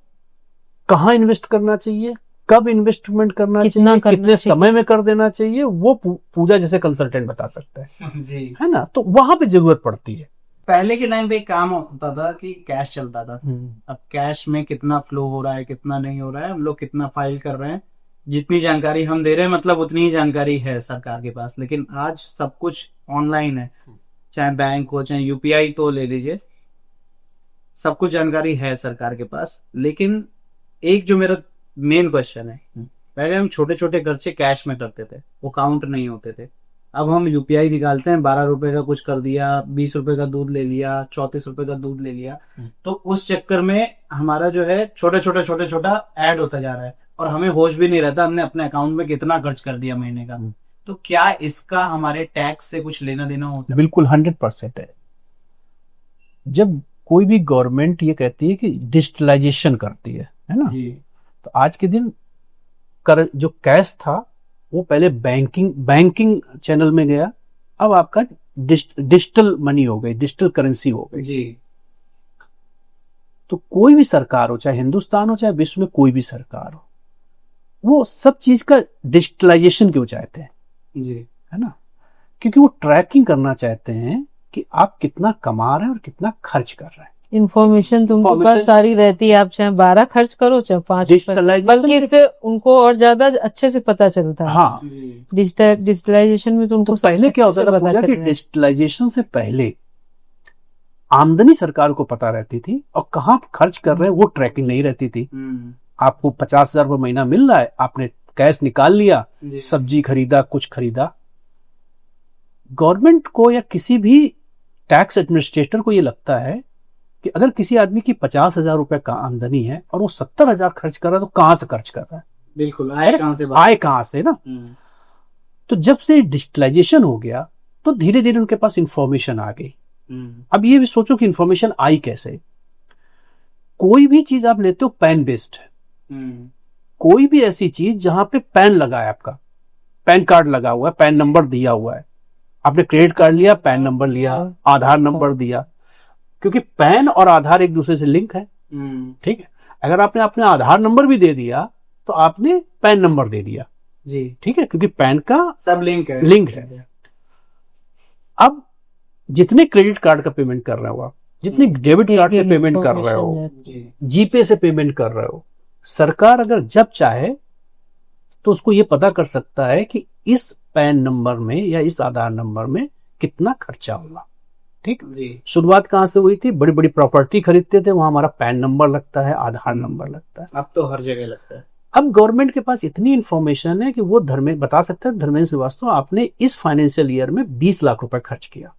कहाँ इन्वेस्ट करना चाहिए, कब इन्वेस्टमेंट करना चाहिए, कितने समय में कर देना चाहिए, वो पूजा जैसे कंसल्टेंट बता सकता है
जी,
है ना। तो वहां पे जरूरत पड़ती है।
पहले के टाइम पे एक काम होता था कि कैश चलता था। अब कैश में कितना फ्लो हो रहा है, कितना नहीं हो रहा है, हम लोग कितना फाइल कर रहे हैं, जितनी जानकारी हम दे रहे हैं मतलब उतनी ही जानकारी है सरकार के पास। लेकिन आज सब कुछ ऑनलाइन है, चाहे बैंक हो चाहे यूपीआई तो ले लीजिए, सब कुछ जानकारी है सरकार के पास। लेकिन एक जो मेरा मेन क्वेश्चन है, पहले हम छोटे छोटे खर्चे कैश में करते थे, वो काउंट नहीं होते थे। अब हम यूपीआई निकालते हैं, 12 रुपए का कुछ कर दिया, 20 रुपए का दूध ले लिया, 34 रुपए का दूध ले लिया, तो उस चक्कर में हमारा जो है छोटा छोटा ऐड होता जा रहा है और हमें होश भी नहीं रहता हमने अपने अकाउंट में कितना खर्च कर दिया महीने का। तो क्या इसका हमारे टैक्स से कुछ लेना देना होता है?
बिल्कुल 100% है। जब कोई भी गवर्नमेंट ये कहती है कि डिजिटलाइजेशन करती है ना,
जी।
तो आज के दिन कर जो कैश था वो पहले बैंकिंग चैनल में गया, अब आपका डिजिटल मनी हो गई, डिजिटल करेंसी हो गई।
जी।
तो कोई भी सरकार हो, चाहे हिंदुस्तान हो चाहे विश्व में कोई भी सरकार हो, वो सब चीज का डिजिटलाइजेशन क्यों चाहते हैं?
जी।
है ना, क्योंकि वो ट्रैकिंग करना चाहते हैं कि आप कितना कमा रहे हैं और कितना खर्च कर रहे हैं।
इन्फॉर्मेशन तुमके पास सारी रहती है, आप चाहे 12 खर्च करो चाहे 5, बल्कि इससे उनको और ज्यादा अच्छे से पता चलता है।
हाँ,
डिजिटलाइजेशन में तो उनको
पहले क्या होता था पूजा कि डिजिटलाइजेशन से पहले आमदनी सरकार को पता रहती थी और कहाँ खर्च कर रहे हैं वो ट्रैकिंग नहीं रहती थी। आपको 50,000 रुपये महीना मिल रहा है, आपने कैश निकाल लिया, सब्जी खरीदा, कुछ खरीदा। गवर्नमेंट को या किसी भी टैक्स एडमिनिस्ट्रेटर को ये लगता है कि अगर किसी आदमी की 50,000 रुपए का आमदनी है और वो 70,000 खर्च कर रहा है तो कहां से खर्च कर रहा है?
बिल्कुल, आय कहां से ना।
तो जब से डिजिटलाइजेशन हो गया तो धीरे धीरे उनके पास इंफॉर्मेशन आ गई। अब ये भी सोचो कि इंफॉर्मेशन आई कैसे। कोई भी चीज आप लेते हो पैन बेस्ड है, कोई भी ऐसी चीज जहां पे पैन लगा है, आपका पैन कार्ड लगा हुआ है, पैन नंबर दिया हुआ है, आपने क्रेडिट कार्ड लिया, पैन नंबर लिया, आधार नंबर दिया, क्योंकि पैन और आधार एक दूसरे से लिंक है। ठीक है, अगर आपने अपने आधार नंबर भी दे दिया तो आपने पैन नंबर दे दिया।
जी।
ठीक है, क्योंकि पैन का
सब लिंक है।
अब जितने क्रेडिट कार्ड का पेमेंट कर रहे हो आप, जितने डेबिट कार्ड से पेमेंट कर रहे हो, जीपे से पेमेंट कर रहे हो, सरकार अगर जब चाहे तो उसको ये पता कर सकता है कि इस पैन नंबर में या इस आधार नंबर में कितना खर्चा होगा। ठीक, शुरुआत कहां से हुई थी? बड़ी बड़ी प्रॉपर्टी खरीदते थे, वहां हमारा पैन नंबर लगता है, आधार नंबर लगता है।
अब तो हर जगह लगता है।
अब गवर्नमेंट के पास इतनी इंफॉर्मेशन है कि वो बता सकता है धर्मेंद्र श्रीवास्तव आपने इस फाइनेंशियल ईयर में 20 लाख रुपए खर्च किया।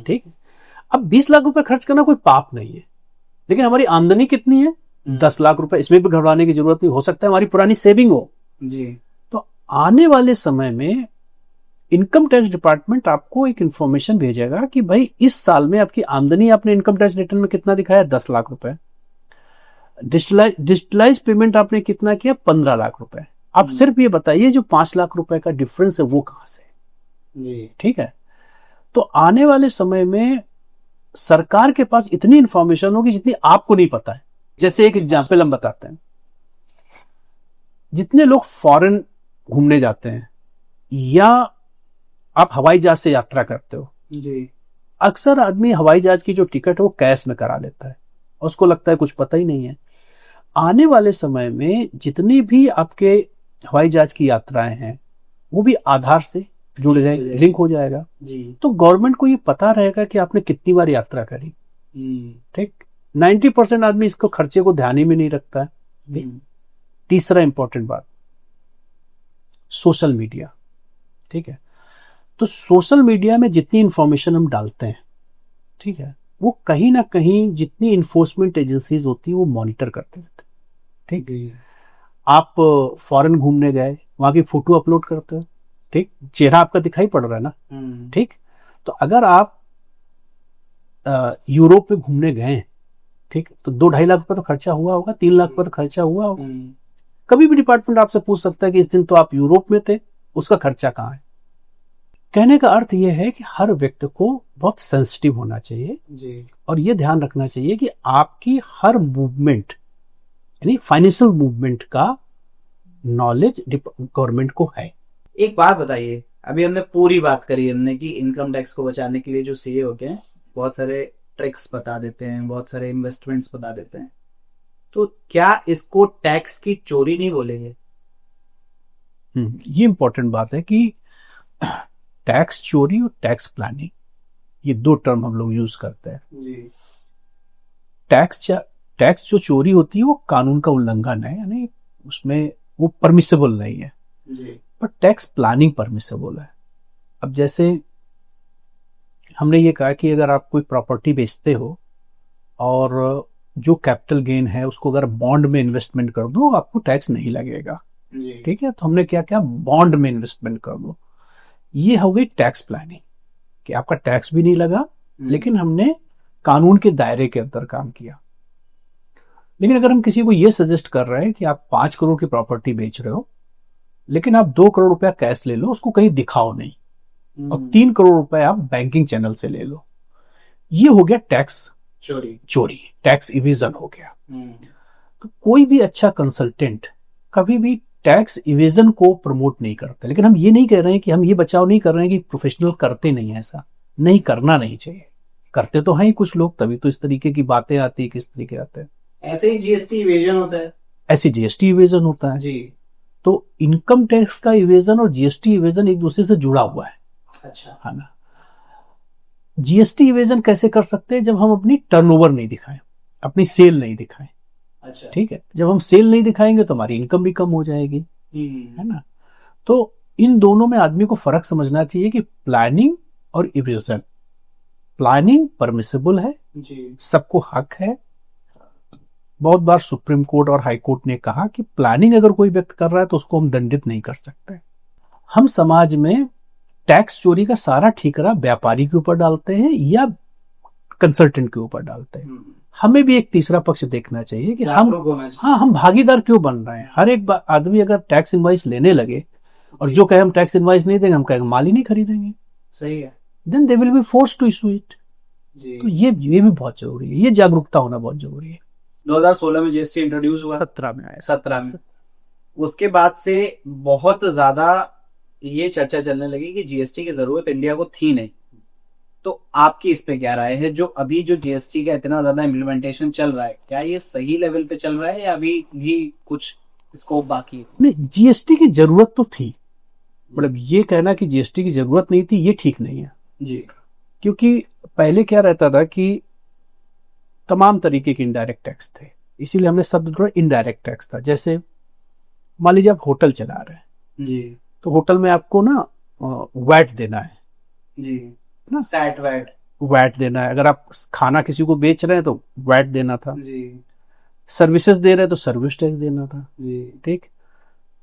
ठीक है, अब 20 लाख रुपए खर्च करना कोई पाप नहीं है, लेकिन हमारी आमदनी कितनी है? 10 लाख रुपए। इसमें भी घबराने की जरूरत नहीं, हो सकता है हमारी पुरानी सेविंग हो।
जी।
तो आने वाले समय में इनकम टैक्स डिपार्टमेंट आपको एक इंफॉर्मेशन भेजेगा कि भाई इस साल में आपकी आमदनी आपने इनकम टैक्स रिटर्न में कितना दिखाया? 10 लाख रुपए। डिजिटलाइज पेमेंट आपने कितना किया? 15 लाख रुपए। आप सिर्फ ये बताइए जो 5 लाख रुपए का डिफरेंस है वो कहां से?
जी।
ठीक है, तो आने वाले समय में सरकार के पास इतनी इंफॉर्मेशन होगी जितनी आपको नहीं पता है। जैसे एक एग्जाम्पल हम बताते हैं, जितने लोग फॉरेन घूमने जाते हैं या आप हवाई जहाज से यात्रा करते हो,
जी,
अक्सर आदमी हवाई जहाज की जो टिकट है वो कैश में करा लेता है, उसको लगता है कुछ पता ही नहीं है। आने वाले समय में जितनी भी आपके हवाई जहाज की यात्राएं हैं वो भी आधार से जुड़ जाएंगे, लिंक हो जाएगा।
जी।
तो गवर्नमेंट को ये पता रहेगा कि आपने कितनी बार यात्रा करी। ठीक, 90% आदमी इसको खर्चे को ध्यान ही में नहीं रखता है। तीसरा इंपॉर्टेंट बात, सोशल मीडिया। ठीक है, तो सोशल मीडिया में जितनी इंफॉर्मेशन हम डालते हैं, ठीक है, वो कहीं ना कहीं जितनी इन्फोर्समेंट एजेंसीज होती है वो मॉनिटर करते रहते हैं। ठीक, आप फॉरेन घूमने गए, वहां की फोटो अपलोड करते हो, ठीक, चेहरा आपका दिखाई पड़ रहा है ना। ठीक, तो अगर आप यूरोप में घूमने गए, ठीक, तो 2-2.5 लाख रुपए तो खर्चा हुआ होगा, 3 लाख रुपए तो खर्चा हुआ होगा। कभी भी डिपार्टमेंट आपसे पूछ सकता है कि इस दिन तो आप यूरोप में थे, उसका खर्चा कहाँ है। कहने का अर्थ यह है कि हर व्यक्ति को बहुत सेंसिटिव होना चाहिए
जी,
और यह ध्यान रखना चाहिए कि आपकी हर मूवमेंट यानी फाइनेंशियल मूवमेंट का नॉलेज गवर्नमेंट को है।
एक बात बताइए, अभी हमने पूरी बात करी हमने कि इनकम टैक्स को बचाने के लिए जो सीए होते हैं बहुत सारे ट्रिक्स बता देते हैं, बहुत सारे इन्वेस्टमेंट्स बता देते हैं, तो क्या इसको टैक्स की चोरी नहीं बोलेंगे?
ये इंपॉर्टेंट बात है कि टैक्स चोरी और टैक्स प्लानिंग, ये 2 टर्म हम लोग यूज करते हैं।
जी।
टैक्स जो चोरी होती है वो कानून का उल्लंघन है, यानी उसमें वो परमिसेबल नहीं है।
जी।
पर टैक्स प्लानिंग परमिसेबल है। अब जैसे हमने ये कहा कि अगर आप कोई प्रॉपर्टी बेचते हो और जो कैपिटल गेन है उसको अगर बॉन्ड में इन्वेस्टमेंट कर दो आपको टैक्स नहीं लगेगा, ठीक है। तो हमने क्या किया, बॉन्ड में इन्वेस्टमेंट कर दो। ये हो गई टैक्स प्लानिंग कि आपका टैक्स भी नहीं लगा, लेकिन हमने कानून के दायरे के अंदर काम किया। लेकिन अगर हम किसी को ये सजेस्ट कर रहे हैं कि आप 5 करोड़ की प्रॉपर्टी बेच रहे हो लेकिन आप 2 करोड़ रुपया कैश ले लो, उसको कहीं दिखाओ नहीं, और 3 करोड़ रुपए आप बैंकिंग चैनल से ले लो, ये हो गया टैक्स चोरी, टैक्स इवेजन हो गया। तो कोई भी अच्छा कंसल्टेंट कभी भी टैक्स इवेजन को प्रमोट नहीं करता। लेकिन हम ये नहीं कह रहे हैं कि हम ये बचाव नहीं कर रहे हैं कि प्रोफेशनल करते नहीं है, ऐसा नहीं करना नहीं चाहिए, करते तो हैं ही कुछ लोग, तभी तो इस तरीके की बातें आती है, किस तरीके आते हैं।
ऐसे ही जीएसटी इवेजन होता है,
ऐसे जीएसटी इवेजन होता है
जी।
तो इनकम टैक्स का इवेजन और जीएसटी इवेजन एक दूसरे से जुड़ा हुआ है,
अच्छा,
है ना। जीएसटी इवेजन कैसे कर सकते हैं, जब हम अपनी टर्नओवर नहीं दिखाएं, अपनी सेल नहीं दिखाएं,
अच्छा,
ठीक है। जब हम सेल नहीं दिखाएंगे तो हमारी इनकम भी कम हो जाएगी, है ना। तो इन दोनों में आदमी को फर्क समझना चाहिए कि प्लानिंग और इवेजन, प्लानिंग परमिसिबल है
जी,
सबको हक है। बहुत बार सुप्रीम कोर्ट और हाई कोर्ट ने कहा कि प्लानिंग अगर कोई व्यक्ति कर रहा है तो उसको हम दंडित नहीं कर सकते। हम समाज में टैक्स चोरी का सारा ठीकरा व्यापारी के ऊपर डालते हैं या कंसल्टेंट के ऊपर डालते हैं। हमें भी एक तीसरा पक्ष देखना चाहिए कि हम, हाँ, हम भागीदार क्यों बन रहे हैं। हर एक आदमी अगर टैक्स इनवाइस लेने लगे और जो कहे हम टैक्स इनवाइस नहीं देंगे, हम कहेंगे माल ही नहीं खरीदेंगे,
सही है,
then they will be forced to issue it.
जी।
तो ये भी बहुत जरूरी है, ये जागरूकता होना बहुत जरूरी है।
2016 में जीएसटी इंट्रोड्यूस हुआ,
17 में आया,
17 में। उसके बाद से बहुत ज्यादा ये चर्चा चलने लगी कि जीएसटी की जरूरत इंडिया को थी नहीं। तो आपकी इस पे क्या राय है, जो अभी जो जीएसटी का इतना ज्यादा इम्प्लीमेंटेशन चल रहा है, क्या ये सही लेवल पे चल रहा है या अभी भी कुछ स्कोप बाकी है?
नहीं, जीएसटी की जरूरत तो थी, मतलब ये कहना कि जीएसटी की जरूरत नहीं थी ये ठीक नहीं है
जी।
क्योंकि पहले क्या रहता था कि तमाम तरीके के इनडायरेक्ट टैक्स थे, इसीलिए हमने शब्द जोड़ा इनडायरेक्ट टैक्स था। जैसे मान लीजिए आप होटल चला रहे हैं
जी,
तो होटल में आपको ना वैट देना है
जी,
ना,
सैट
वैट देना है। अगर आप खाना किसी को बेच रहे हैं तो वैट देना था,
जी,
सर्विसेज दे रहे हैं तो सर्विस टैक्स देना था,
जी,
ठीक।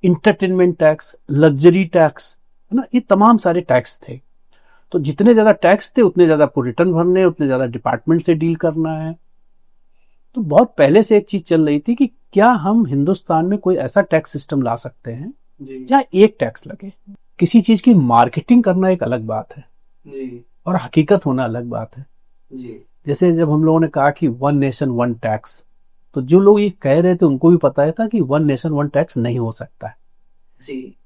इंटरटेनमेंट टैक्स, लग्जरी टैक्स, है ना, ये तमाम सारे टैक्स थे। तो जितने ज्यादा टैक्स थे उतने ज्यादा आपको रिटर्न भरने हैं, उतने ज्यादा डिपार्टमेंट से डील करना है। तो बहुत पहले से एक चीज चल रही थी कि क्या हम हिंदुस्तान में कोई ऐसा टैक्स सिस्टम ला सकते हैं
जी,
जहाँ एक टैक्स लगे। किसी चीज की मार्केटिंग करना एक अलग बात है
जी,
और हकीकत होना अलग बात है।
जी,
जैसे जब हम लोगों ने कहा कि 1 नेशन 1 टैक्स, तो जो लोग ये कह रहे थे उनको भी पता था कि 1 नेशन 1 टैक्स नहीं हो सकता है।
जी,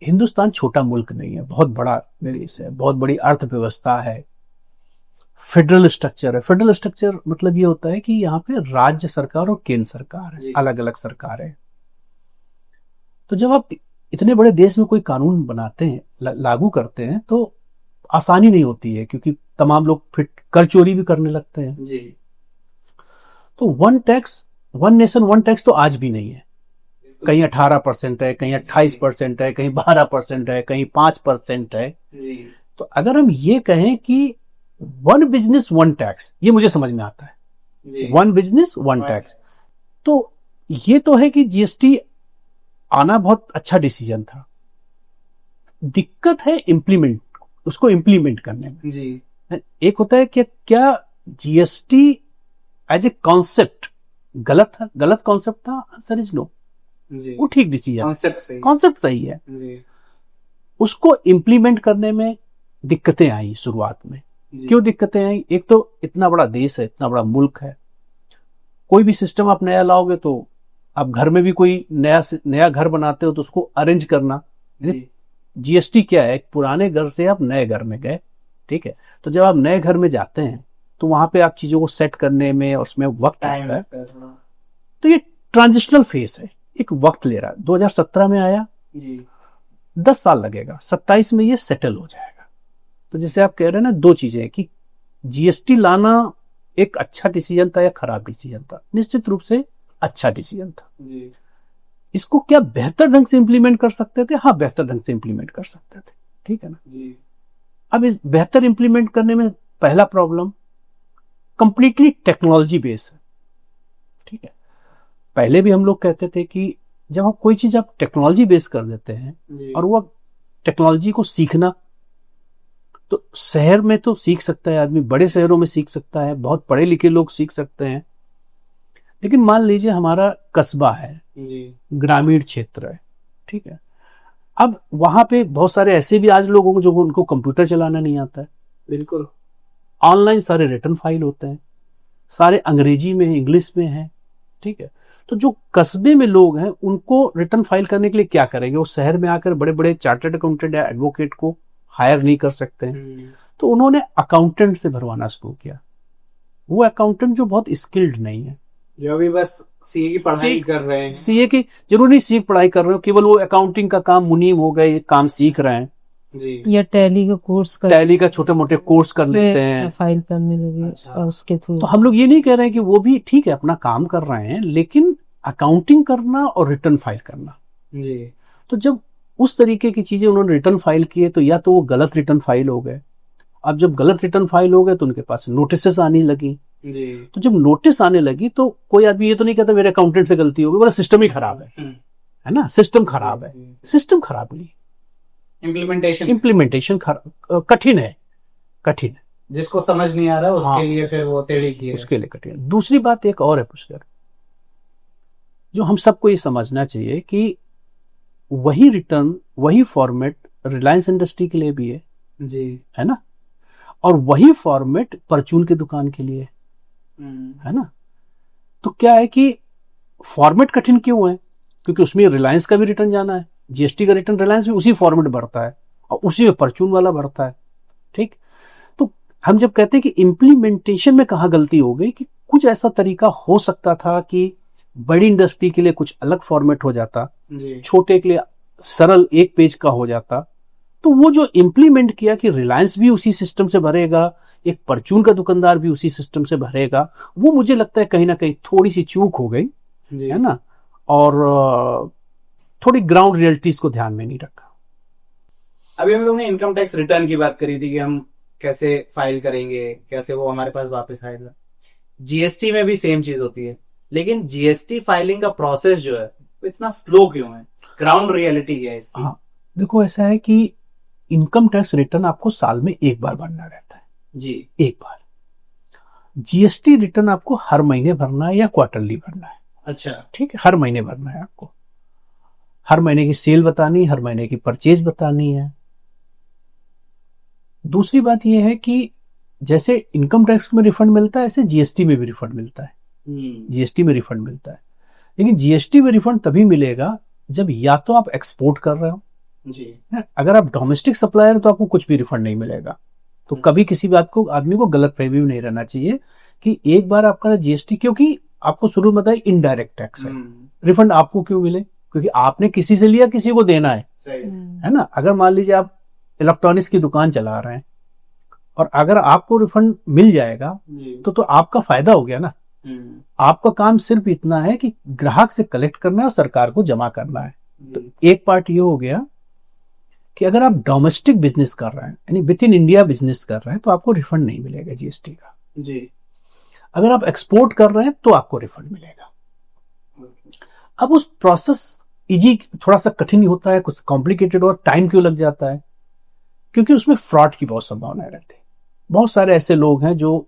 हिंदुस्तान छोटा मुल्क नहीं है, बहुत बड़ा देश है, बहुत बड़ी अर्थव्यवस्था है, फेडरल स्ट्रक्चर है। फेडरल स्ट्रक्चर मतलब ये होता है कि यहाँ पे राज्य सरकार और केंद्र सरकार है, अलग अलग सरकार है। तो जब आप इतने बड़े देश में कोई कानून बनाते हैं, लागू करते हैं, तो आसानी नहीं होती है क्योंकि तमाम लोग फिर कर चोरी भी करने लगते हैं।
जी।
तो 1 टैक्स 1 नेशन 1 टैक्स तो आज भी नहीं है। कहीं 18% है, कहीं 28% है, कहीं 12% है, कहीं 5% है।
जी।
तो अगर हम ये कहें कि 1 बिजनेस 1 टैक्स, ये मुझे समझ में आता है,
जी।
1 बिजनेस 1 टैक्स, तो ये तो है कि जीएसटी आना बहुत अच्छा डिसीजन था। दिक्कत है उसको इम्प्लीमेंट करने में।
जी।
एक होता है कि क्या जीएसटी एज ए कॉन्सेप्ट गलत कॉन्सेप्ट था, आंसर इज नो।
जी।
वो ठीक डिसीजन, कॉन्सेप्ट सही है।
जी।
उसको इम्प्लीमेंट करने में दिक्कतें आई शुरुआत में। क्यों दिक्कतें आई? एक तो इतना बड़ा देश है, इतना बड़ा मुल्क है, कोई भी सिस्टम आप नया लाओगे तो आप घर में भी कोई नया घर बनाते हो तो उसको अरेंज करना। जीएसटी क्या है? पुराने घर से आप नए घर में गए, ठीक है, तो जब आप नए घर में जाते हैं तो वहां पे आप चीजों को सेट करने में और उसमें वक्त लगता है। तो ये ट्रांजिशनल फेस है, एक वक्त ले रहा है। 2017 में आया, 10 साल लगेगा, 27 में ये सेटल हो जाएगा। तो जैसे आप कह रहे हैं ना, 2 चीजें हैं कि जीएसटी लाना एक अच्छा डिसीजन था या खराब डिसीजन था। निश्चित रूप से अच्छा डिसीजन था। इसको क्या बेहतर ढंग से इंप्लीमेंट कर सकते थे? हाँ, बेहतर ढंग से इंप्लीमेंट कर सकते थे, ठीक है ना।
जी।
अब इस बेहतर इंप्लीमेंट करने में पहला प्रॉब्लम कंप्लीटली टेक्नोलॉजी बेस है, ठीक है। पहले भी हम लोग कहते थे कि जब हम कोई चीज आप टेक्नोलॉजी बेस कर देते हैं
जी।
और वो टेक्नोलॉजी को सीखना, तो शहर में तो सीख सकता है आदमी, बड़े शहरों में सीख सकता है, बहुत पढ़े लिखे लोग सीख सकते हैं, लेकिन मान लीजिए हमारा कस्बा है,
जी।
ग्रामीण क्षेत्र है, ठीक है। अब वहां पे बहुत सारे ऐसे भी आज लोग होंगे जो उनको कंप्यूटर चलाना नहीं आता है,
बिल्कुल।
ऑनलाइन सारे रिटर्न फाइल होते हैं, सारे अंग्रेजी में है, इंग्लिश में है, ठीक है। तो जो कस्बे में लोग हैं उनको रिटर्न फाइल करने के लिए क्या करेंगे, वो शहर में आकर बड़े बड़े चार्टर्ड अकाउंटेंट या एडवोकेट को हायर नहीं कर सकते हैं, तो उन्होंने अकाउंटेंट से भरवाना शुरू किया। वो अकाउंटेंट जो बहुत स्किल्ड नहीं है,
जो अभी बस सीए की पढ़ाई कर रहे हैं,
सीए की जरूर नहीं सीख पढ़ाई कर रहे हो, केवल वो अकाउंटिंग का काम मुनीम हो गए, काम सीख रहे हैं,
जी।
या टैली का कोर्स कर
टैली का छोटे मोटे कोर्स कर लेते हैं।
फाइल करने लगे
अच्छा।
और उसके थ्रू
तो हम लोग ये नहीं कह रहे हैं कि वो भी ठीक है अपना काम कर रहे हैं, लेकिन अकाउंटिंग करना और रिटर्न फाइल करना,
जी।
तो जब उस तरीके की चीजें उन्होंने रिटर्न फाइल किए तो या तो वो गलत रिटर्न फाइल हो गए। अब जब गलत रिटर्न फाइल हो गए तो उनके पास नोटिस आने लगी।
जी।
तो जब नोटिस आने लगी तो कोई आदमी ये तो नहीं कहता मेरे अकाउंटेंट से गलती हो गई, बोला सिस्टम ही खराब है ना, सिस्टम खराब है। सिस्टम खराब नहीं, इम्प्लीमेंटेशन कठिन है, कठिन है,
जिसको समझ नहीं आ रहा उसके
हाँ,
लिए फिर वो टेढ़ी की है।
उसके लिए कठिन है। दूसरी बात एक और है पुष्कर, जो हम सबको ये समझना चाहिए कि वही रिटर्न वही फॉर्मेट रिलायंस इंडस्ट्री के लिए भी
जी।
है ना, और वही फॉर्मेट परचून की दुकान के लिए है ना। तो क्या है कि फॉर्मेट कठिन क्यों है, क्योंकि उसमें रिलायंस का भी रिटर्न जाना है, जीएसटी का रिटर्न रिलायंस में उसी फॉर्मेट भरता है और उसी में परचून वाला भरता है, ठीक। तो हम जब कहते हैं कि इम्प्लीमेंटेशन में कहाँ गलती हो गई, कि कुछ ऐसा तरीका हो सकता था कि बड़ी इंडस्ट्री के लिए कुछ अलग फॉर्मेट हो जाता,
जी।
छोटे के लिए सरल एक पेज का हो जाता। तो वो जो इम्प्लीमेंट किया कि रिलायंस भी उसी सिस्टम से भरेगा, एक परचून का दुकानदार भी उसी सिस्टम से भरेगा, वो मुझे लगता है कहीं ना कहीं थोड़ी सी चूक हो गई,
जी।
है ना। और थोड़ी ग्राउंड रियलिटीज को ध्यान में नहीं रखा।
अभी हम लोग ने इनकम टैक्स रिटर्न की बात करी थी कि हम कैसे फाइल करेंगे, कैसे वो हमारे पास वापस आएगा। जीएसटी में भी सेम चीज होती है, लेकिन जीएसटी फाइलिंग का प्रोसेस जो है वो इतना स्लो क्यों है? ग्राउंड रियलिटी है इसकी।
हाँ, देखो ऐसा है कि इनकम टैक्स रिटर्न आपको साल में एक बार भरना रहता है
जी।
एक बार। जीएसटी रिटर्न आपको हर महीने भरना है या क्वार्टरली भरना है,
अच्छा।
ठीक है, हर महीने भरना है आपको। हर महीने की सेल बतानी, हर महीने की परचेज बतानी है। दूसरी बात यह है कि जैसे इनकम टैक्स में रिफंड मिलता है, ऐसे जीएसटी में भी रिफंड मिलता है। जीएसटी में रिफंड मिलता है, लेकिन जीएसटी में रिफंड तभी मिलेगा जब या तो आप एक्सपोर्ट कर रहे हो
जी।
अगर आप डोमेस्टिक सप्लायर हो तो आपको कुछ भी रिफंड नहीं मिलेगा। तो कभी किसी बात को आदमी को गलत फहमी में नहीं रहना चाहिए कि एक बार आपका जीएसटी, क्योंकि आपको शुरू में बताया इनडायरेक्ट टैक्स है, रिफंड आपको क्यों मिले, क्योंकि आपने किसी से लिया, किसी को देना है ना। अगर मान लीजिए आप इलेक्ट्रॉनिक्स की दुकान चला रहे हैं और अगर आपको रिफंड मिल जाएगा तो आपका फायदा हो गया ना। आपका काम सिर्फ इतना है कि ग्राहक से कलेक्ट करना है और सरकार को जमा करना है। तो एक पार्ट ये हो गया कि अगर आप डोमेस्टिक बिजनेस कर रहे हैं, यानी विद इन इंडिया बिजनेस कर रहे हैं, तो आपको रिफंड नहीं मिलेगा जीएसटी का
जी।
अगर आप एक्सपोर्ट कर रहे हैं तो आपको रिफंड मिलेगा। अब उस प्रोसेस इजी थोड़ा सा कठिन होता है, कुछ कॉम्प्लिकेटेड और टाइम क्यों लग जाता है, क्योंकि उसमें फ्रॉड की बहुत संभावना रहती है। बहुत सारे ऐसे लोग हैं जो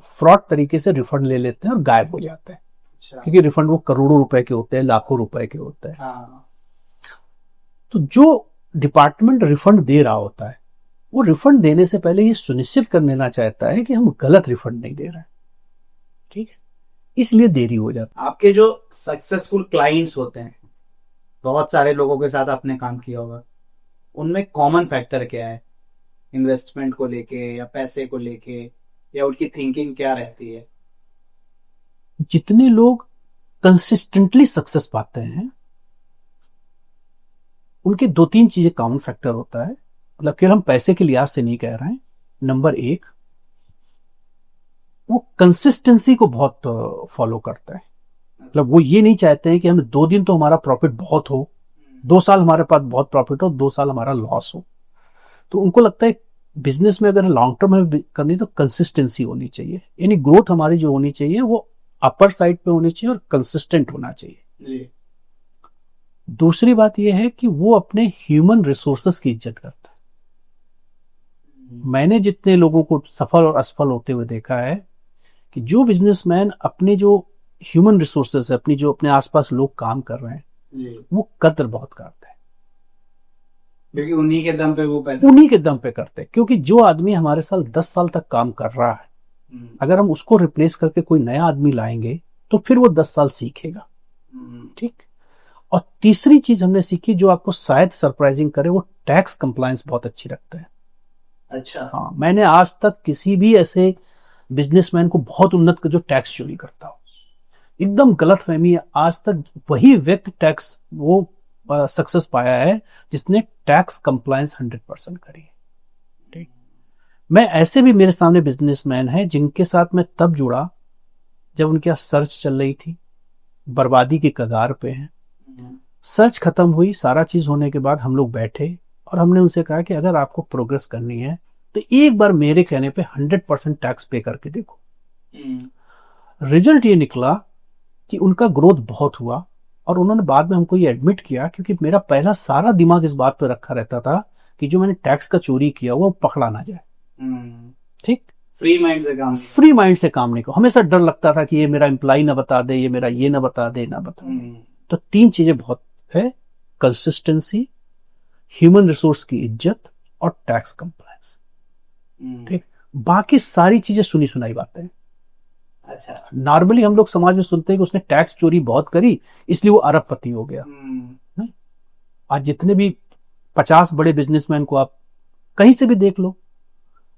फ्रॉड तरीके से रिफंड ले लेते हैं और गायब हो जाते हैं।
अच्छा।
क्योंकि रिफंड वो करोड़ों रुपए के होते हैं, लाखों रुपए के होते हैं।
हाँ।
तो जो डिपार्टमेंट रिफंड दे रहा होता है, वो रिफंड देने से पहले ये सुनिश्चित कर लेना चाहता है कि हम गलत रिफंड नहीं दे रहे हैं, ठीक है, इसलिए देरी हो जाती है।
आपके जो सक्सेसफुल क्लाइंट्स होते हैं, बहुत सारे लोगों के साथ आपने काम किया होगा, उनमें कॉमन फैक्टर क्या है? इन्वेस्टमेंट को लेके या पैसे को लेके, या उनकी थिंकिंग क्या रहती है?
जितने लोग कंसिस्टेंटली सक्सेस पाते हैं उनके दो तीन चीजें कॉमन फैक्टर होता है। मतलब केवल हम पैसे के लिहाज से नहीं कह रहे हैं। नंबर एक, वो कंसिस्टेंसी को बहुत फॉलो करता है। मतलब वो ये नहीं चाहते हैं कि हम 2 दिन तो हमारा प्रॉफिट बहुत हो, 2 साल हमारे पास बहुत प्रॉफिट हो, 2 साल हमारा लॉस हो। तो उनको लगता है बिजनेस में अगर लॉन्ग टर्म में करनी तो कंसिस्टेंसी होनी चाहिए, यानी ग्रोथ हमारी जो होनी चाहिए वो अपर साइड पे होनी चाहिए और कंसिस्टेंट होना चाहिए।
जी।
दूसरी बात यह है कि वो अपने ह्यूमन रिसोर्सेस की इज्जत करता है। मैंने जितने लोगों को सफल और असफल होते हुए देखा है कि जो बिजनेसमैन अपने जो ह्यूमन रिसोर्सेस है, अपनी जो अपने आसपास लोग काम कर रहे हैं,
जी।
वो कद्र बहुत करते हैं,
क्योंकि उन्हीं के दम पे वो पैसा।
उन्हीं के दम पे करते हैं। क्योंकि जो आदमी हमारे साथ 10 साल तक काम कर रहा है, अगर हम उसको रिप्लेस करके कोई नया आदमी लाएंगे तो फिर वो 10 साल सीखेगा। ठीक। और तीसरी चीज हमने सीखी जो आपको शायद सरप्राइजिंग करे, वो टैक्स कंप्लायंस बहुत अच्छी रखते हैं।
अच्छा।
हाँ, मैंने आज तक किसी भी ऐसे बिजनेसमैन को बहुत उन्नत जो टैक्स चोरी करता हो, एकदम गलत फहमी है। आज तक वही व्यक्ति टैक्स वो सक्सेस पाया है जिसने टैक्स कंप्लायंस 100% करी है। ठीक। मैं ऐसे भी मेरे सामने बिजनेसमैन हैं जिनके साथ मैं तब जुड़ा जब उनके यहाँ सर्च चल रही थी, बर्बादी के कगार पे हैं। सर्च खत्म हुई, सारा चीज होने के बाद हम लोग बैठे और हमने उनसे कहा कि अगर आपको प्रोग्रेस करनी है तो एक बार मेरे कहने पे 100% टैक्स पे करके देखो। रिजल्ट ये निकला कि उनका ग्रोथ बहुत हुआ और उन्होंने बाद में हमको ये एडमिट किया, क्योंकि मेरा पहला सारा दिमाग इस बात पे रखा रहता था कि जो मैंने टैक्स का चोरी किया वो पकड़ा ना जाए। ठीक।
फ्री माइंड से काम।
फ्री माइंड से काम नहीं करो, हमेशा डर लगता था कि ये मेरा एम्प्लॉय ना बता दे, ये मेरा ये ना बता दे, ना बता दे। तो 3 चीजें बहुत है, कंसिस्टेंसी, ह्यूमन रिसोर्स की इज्जत और टैक्स कंप्लायंस। ठीक। बाकी सारी चीजें सुनी सुनाई बातें हैं।
अच्छा।
नॉर्मली हम लोग समाज में सुनते हैं कि उसने टैक्स चोरी बहुत करी इसलिए वो अरबपति हो गया। नहीं? आज जितने भी 50 बड़े बिजनेसमैन को आप कहीं से भी देख लो,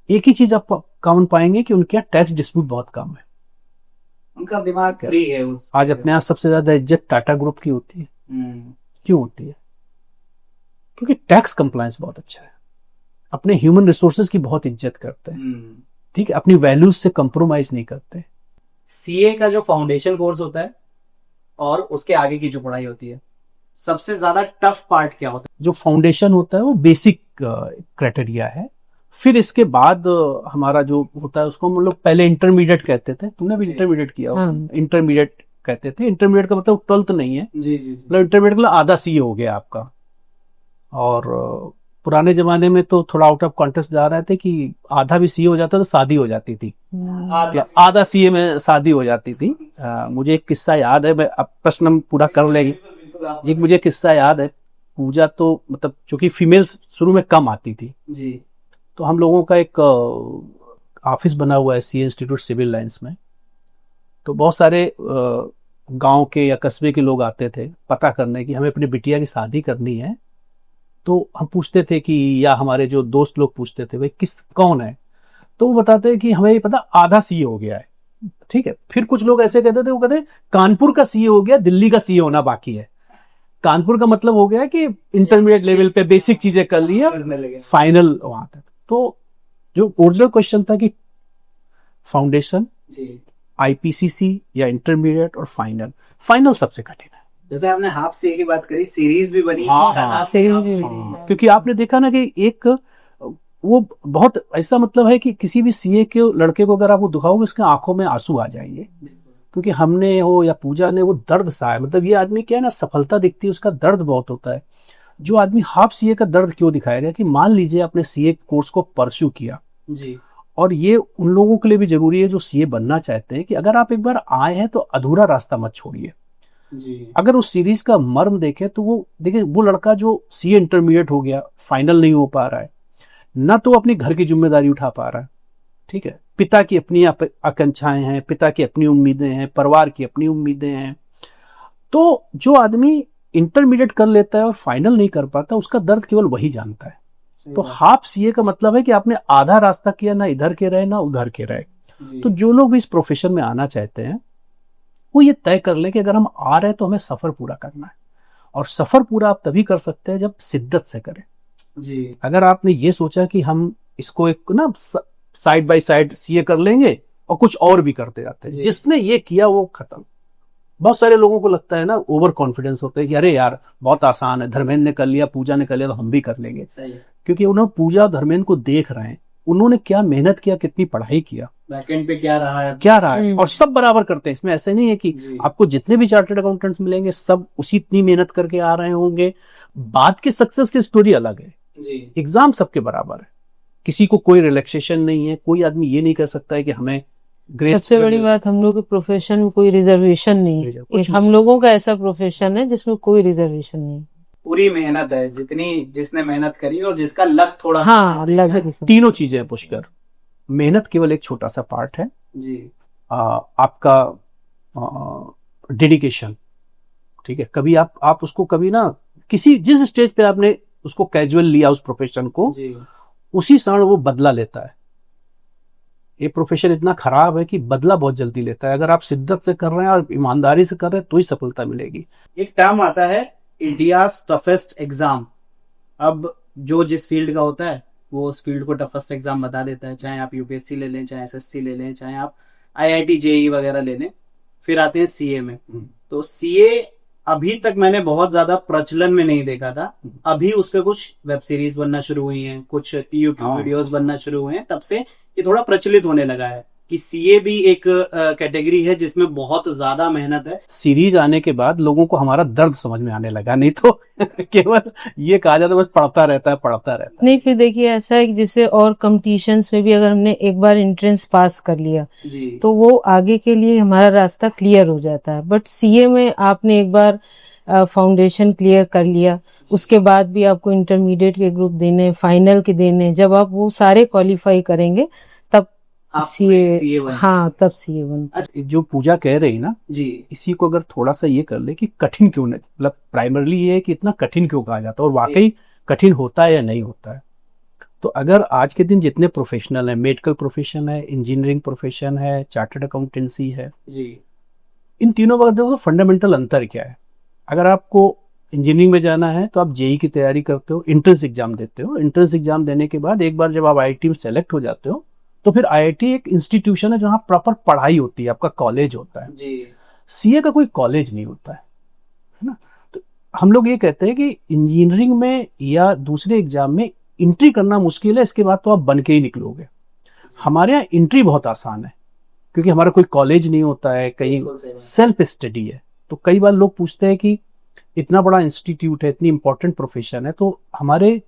एक ही चीज आप कॉमन पाएंगे कि उनके यहाँ टैक्स डिस्प्यूट बहुत कम है।
उनका दिमाग फ्री है उस।
आज अपने यहाँ सबसे ज्यादा इज्जत टाटा ग्रुप की होती है। क्यों होती है? क्योंकि टैक्स कंप्लायंस बहुत अच्छा है, अपने ह्यूमन रिसोर्सेज की बहुत इज्जत करते हैं। ठीक है, अपनी वैल्यूज से कंप्रोमाइज नहीं करते।
सीए का जो फाउंडेशन कोर्स होता है और उसके आगे की जो पढ़ाई होती है, सबसे ज्यादा टफ पार्ट क्या होता है?
जो फाउंडेशन होता है वो बेसिक क्राइटेरिया है। फिर इसके बाद हमारा जो होता है उसको हम लोग पहले इंटरमीडिएट कहते थे। तुमने भी इंटरमीडिएट किया होगा। इंटरमीडिएट कहते थे। इंटरमीडिएट का मतलब 12th नहीं है।
जी जी।
मतलब इंटरमीडिएट का आधा सीए हो गया आपका। और पुराने जमाने में तो थोड़ा आउट ऑफ कॉन्टेक्स्ट जा रहे थे कि आधा भी सीए हो जाता तो शादी हो जाती थी। आधा सीए में शादी हो जाती थी। मुझे एक किस्सा याद है, मैं अब प्रश्न पूरा कर लेगी। एक मुझे किस्सा याद है, पूजा तो मतलब चूंकि फीमेल्स शुरू में कम आती थी
जी,
तो हम लोगों का एक ऑफिस बना हुआ है सीए इंस्टीट्यूट सिविल लाइंस में। तो बहुत सारे गांव के या कस्बे के लोग आते थे पता करने की हमें अपनी बिटिया की शादी करनी है। तो हम पूछते थे कि, या हमारे जो दोस्त लोग पूछते थे भाई कौन है, तो वो बताते हैं कि हमें ये पता आधा सीए हो गया है। ठीक है। फिर कुछ लोग ऐसे कहते थे, वो कहते कानपुर का सीए हो गया, दिल्ली का सीए होना बाकी है। कानपुर का मतलब हो गया कि इंटरमीडिएट लेवल पे बेसिक चीजें कर ली है, फाइनल वहां तक। तो जो ओरिजिनल क्वेश्चन था कि फाउंडेशन, आईपीसीसी या इंटरमीडिएट और फाइनल सबसे कठिन है।
जैसे आपने हाफ सीए की बात करी, सीरीज भी बनी।
क्योंकि आपने देखा ना कि एक वो बहुत ऐसा मतलब है कि किसी भी सीए के लड़के को अगर आप वो दिखाओगे उसके आंखों में आंसू आ जाएंगे, क्योंकि हमने हो या पूजा ने वो दर्द सहा। मतलब ये आदमी क्या है ना, सफलता दिखती है, उसका दर्द बहुत होता है। जो आदमी हाफ सीए का दर्द क्यों दिखाएगा कि मान लीजिए आपने सीए कोर्स को परस्यू किया
जी,
और ये उन लोगों के लिए भी जरूरी है जो सीए बनना चाहते हैं कि अगर आप एक बार आए हैं तो अधूरा रास्ता मत छोड़िए। अगर उस सीरीज का मर्म देखें तो वो देखिए, वो लड़का जो सीए इंटरमीडिएट हो गया, फाइनल नहीं हो पा रहा है, ना तो अपनी घर की जिम्मेदारी उठा पा रहा है। ठीक है। पिता की अपनी आकांक्षाएं हैं, पिता की अपनी उम्मीदें हैं, परिवार की अपनी उम्मीदें हैं। तो जो आदमी इंटरमीडिएट कर लेता है और फाइनल नहीं कर पाता, उसका दर्द केवल वही जानता है। तो हाफ सीए का मतलब है कि आपने आधा रास्ता किया, ना इधर के रहे ना उधर के रहे। तो जो लोग भी इस प्रोफेशन में आना चाहते हैं वो ये तय कर ले कि अगर हम आ रहे हैं तो हमें सफर पूरा करना है। और सफर पूरा आप तभी कर सकते हैं जब शिद्दत से करें।
जी।
अगर आपने ये सोचा कि हम इसको एक ना साइड बाय साइड सीए कर लेंगे और कुछ और भी करते जाते हैं, जिसने ये किया वो खत्म। बहुत सारे लोगों को लगता है ना, ओवर कॉन्फिडेंस होता है कि अरे यार बहुत आसान है, धर्मेंद्र ने कर लिया, पूजा ने कर लिया तो हम भी कर लेंगे। क्योंकि उन्होंने पूजा धर्मेंद्र को देख रहे हैं, उन्होंने क्या मेहनत किया, कितनी पढ़ाई किया,
बैकएंड पे क्या रहा है,
और सब बराबर करते हैं। इसमें ऐसे नहीं है कि
जी।
आपको जितने भी चार्टर्ड अकाउंटेंट्स मिलेंगे सब उसी इतनी मेहनत करके आ रहे होंगे। बाद के सक्सेस की स्टोरी अलग है,
जी।
एग्जाम सबके बराबर है, किसी को कोई रिलैक्सेशन नहीं है, कोई आदमी ये नहीं कह सकता है कि हमें ग्रेस।
सबसे बड़ी बात, हम लोग के प्रोफेशन में कोई रिजर्वेशन नहीं है।
कुछ
एक हम लोगों का ऐसा प्रोफेशन है जिसमें कोई रिजर्वेशन नहीं।
पूरी मेहनत है, जितनी जिसने मेहनत करी और जिसका लक थोड़ा सा
हाँ, लग
तीनों चीजें हैं पुष्कर। मेहनत केवल एक छोटा सा पार्ट है,
जी।
आपका डेडिकेशन, ठीक है। कभी आप उसको कभी ना किसी जिस स्टेज पे आपने उसको कैजुअल लिया उस प्रोफेशन को,
जी।
उसी क्षण वो बदला लेता है। ये प्रोफेशन इतना खराब है कि बदला बहुत जल्दी लेता है। अगर आप शिद्दत से कर रहे हैं और ईमानदारी से कर रहे हैं तो ही सफलता मिलेगी।
एक टर्म आता है इंडिया टफेस्ट एग्जाम। अब जो जिस फील्ड का होता है वो उस फील्ड को टफेस्ट एग्जाम बता देता है, चाहे आप यूपीएससी ले लें, चाहे एसएससी ले लें, चाहे आप आईआईटी जेईई वगैरह ले लें। फिर आते हैं सीए में। तो सीए अभी तक मैंने बहुत ज्यादा प्रचलन में नहीं देखा था, अभी उस पे कुछ वेब सीरीज बनना शुरू हुई हैं, कुछ यूट्यूब वीडियोस बनना शुरू हुए हैं, तब से ये थोड़ा प्रचलित होने लगा है कि सीए भी एक कैटेगरी है जिसमें बहुत ज्यादा मेहनत है।
सीरीज आने के बाद लोगों को हमारा दर्द समझ में आने लगा, नहीं तो केवल ये कहा जाता बस पढ़ता रहता है।
नहीं, फिर देखिए ऐसा है कि जैसे और कॉम्पिटिशन्स में भी अगर हमने एक बार एंट्रेंस पास कर लिया
जी।
तो वो आगे के लिए हमारा रास्ता क्लियर हो जाता है। बट सीए में आपने एक बार फाउंडेशन क्लियर कर लिया, उसके बाद भी आपको इंटरमीडिएट के ग्रुप देने, फाइनल के देने, जब आप वो सारे क्वालिफाई करेंगे तब सीए, हाँ तब सीए बन।
जो पूजा कह रही ना
जी,
इसी को अगर थोड़ा सा ये कर ले कि कठिन क्यों नहीं, मतलब प्राइमरली ये है कि इतना कठिन क्यों कहा जाता है और वाकई कठिन होता है या नहीं होता है। तो अगर आज के दिन जितने प्रोफेशनल है, मेडिकल प्रोफेशन है, इंजीनियरिंग प्रोफेशन है, चार्टर्ड अकाउंटेंसी है,
जी,
इन तीनों का देखो फंडामेंटल अंतर क्या है। अगर आपको इंजीनियरिंग में जाना है तो आप जेईई की तैयारी करते हो, एंट्रेंस एग्जाम देते हो, एंट्रेंस एग्जाम देने के बाद एक बार जब आप आईआईटी में सेलेक्ट हो जाते हो तो फिर आईआईटी एक इंस्टीट्यूशन है जहां प्रॉपर पढ़ाई होती है, आपका कॉलेज होता है।
जी।
सीए का कोई कॉलेज नहीं होता है ना। तो हम लोग ये कहते हैं कि इंजीनियरिंग में या दूसरे एग्जाम में एंट्री करना मुश्किल है, इसके बाद तो आप बन के ही निकलोगे। हमारे यहाँ एंट्री बहुत आसान है क्योंकि हमारा कोई कॉलेज नहीं होता है, कहीं सेल्फ स्टडी है। तो कई बार लोग पूछते हैं कि इतना बड़ा इंस्टीट्यूट है, इतनी इंपॉर्टेंट प्रोफेशन है, तो हमारे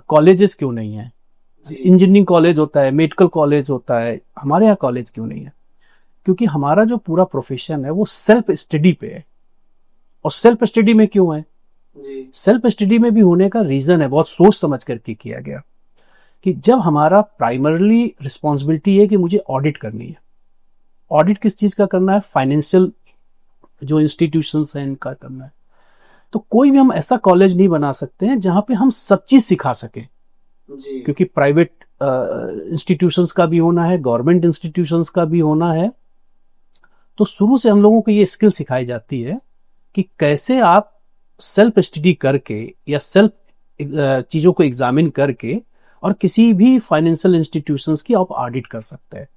कॉलेजेस क्यों नहीं है? इंजीनियरिंग कॉलेज होता है, मेडिकल कॉलेज होता है, हमारे यहाँ कॉलेज क्यों नहीं है? क्योंकि हमारा जो पूरा प्रोफेशन है वो सेल्फ स्टडी पे है। और सेल्फ स्टडी में क्यों है? सेल्फ स्टडी में भी होने का रीजन है, बहुत सोच समझ करके किया गया कि जब हमारा प्राइमरली रिस्पॉन्सिबिलिटी है कि मुझे ऑडिट करनी है। ऑडिट किस चीज का करना है? फाइनेंशियल जो इंस्टीट्यूशंस हैं इनका करना है। तो कोई भी हम ऐसा कॉलेज नहीं बना सकते हैं जहां पे हम सब चीज सिखा सकें, क्योंकि प्राइवेट इंस्टीट्यूशंस का भी होना है, गवर्नमेंट इंस्टीट्यूशंस का भी होना है। तो शुरू से हम लोगों को ये स्किल सिखाई जाती है कि कैसे आप सेल्फ स्टडी करके या सेल्फ चीजों को एग्जामिन करके और किसी भी फाइनेंशियल इंस्टीट्यूशंस की आप ऑडिट कर सकते हैं।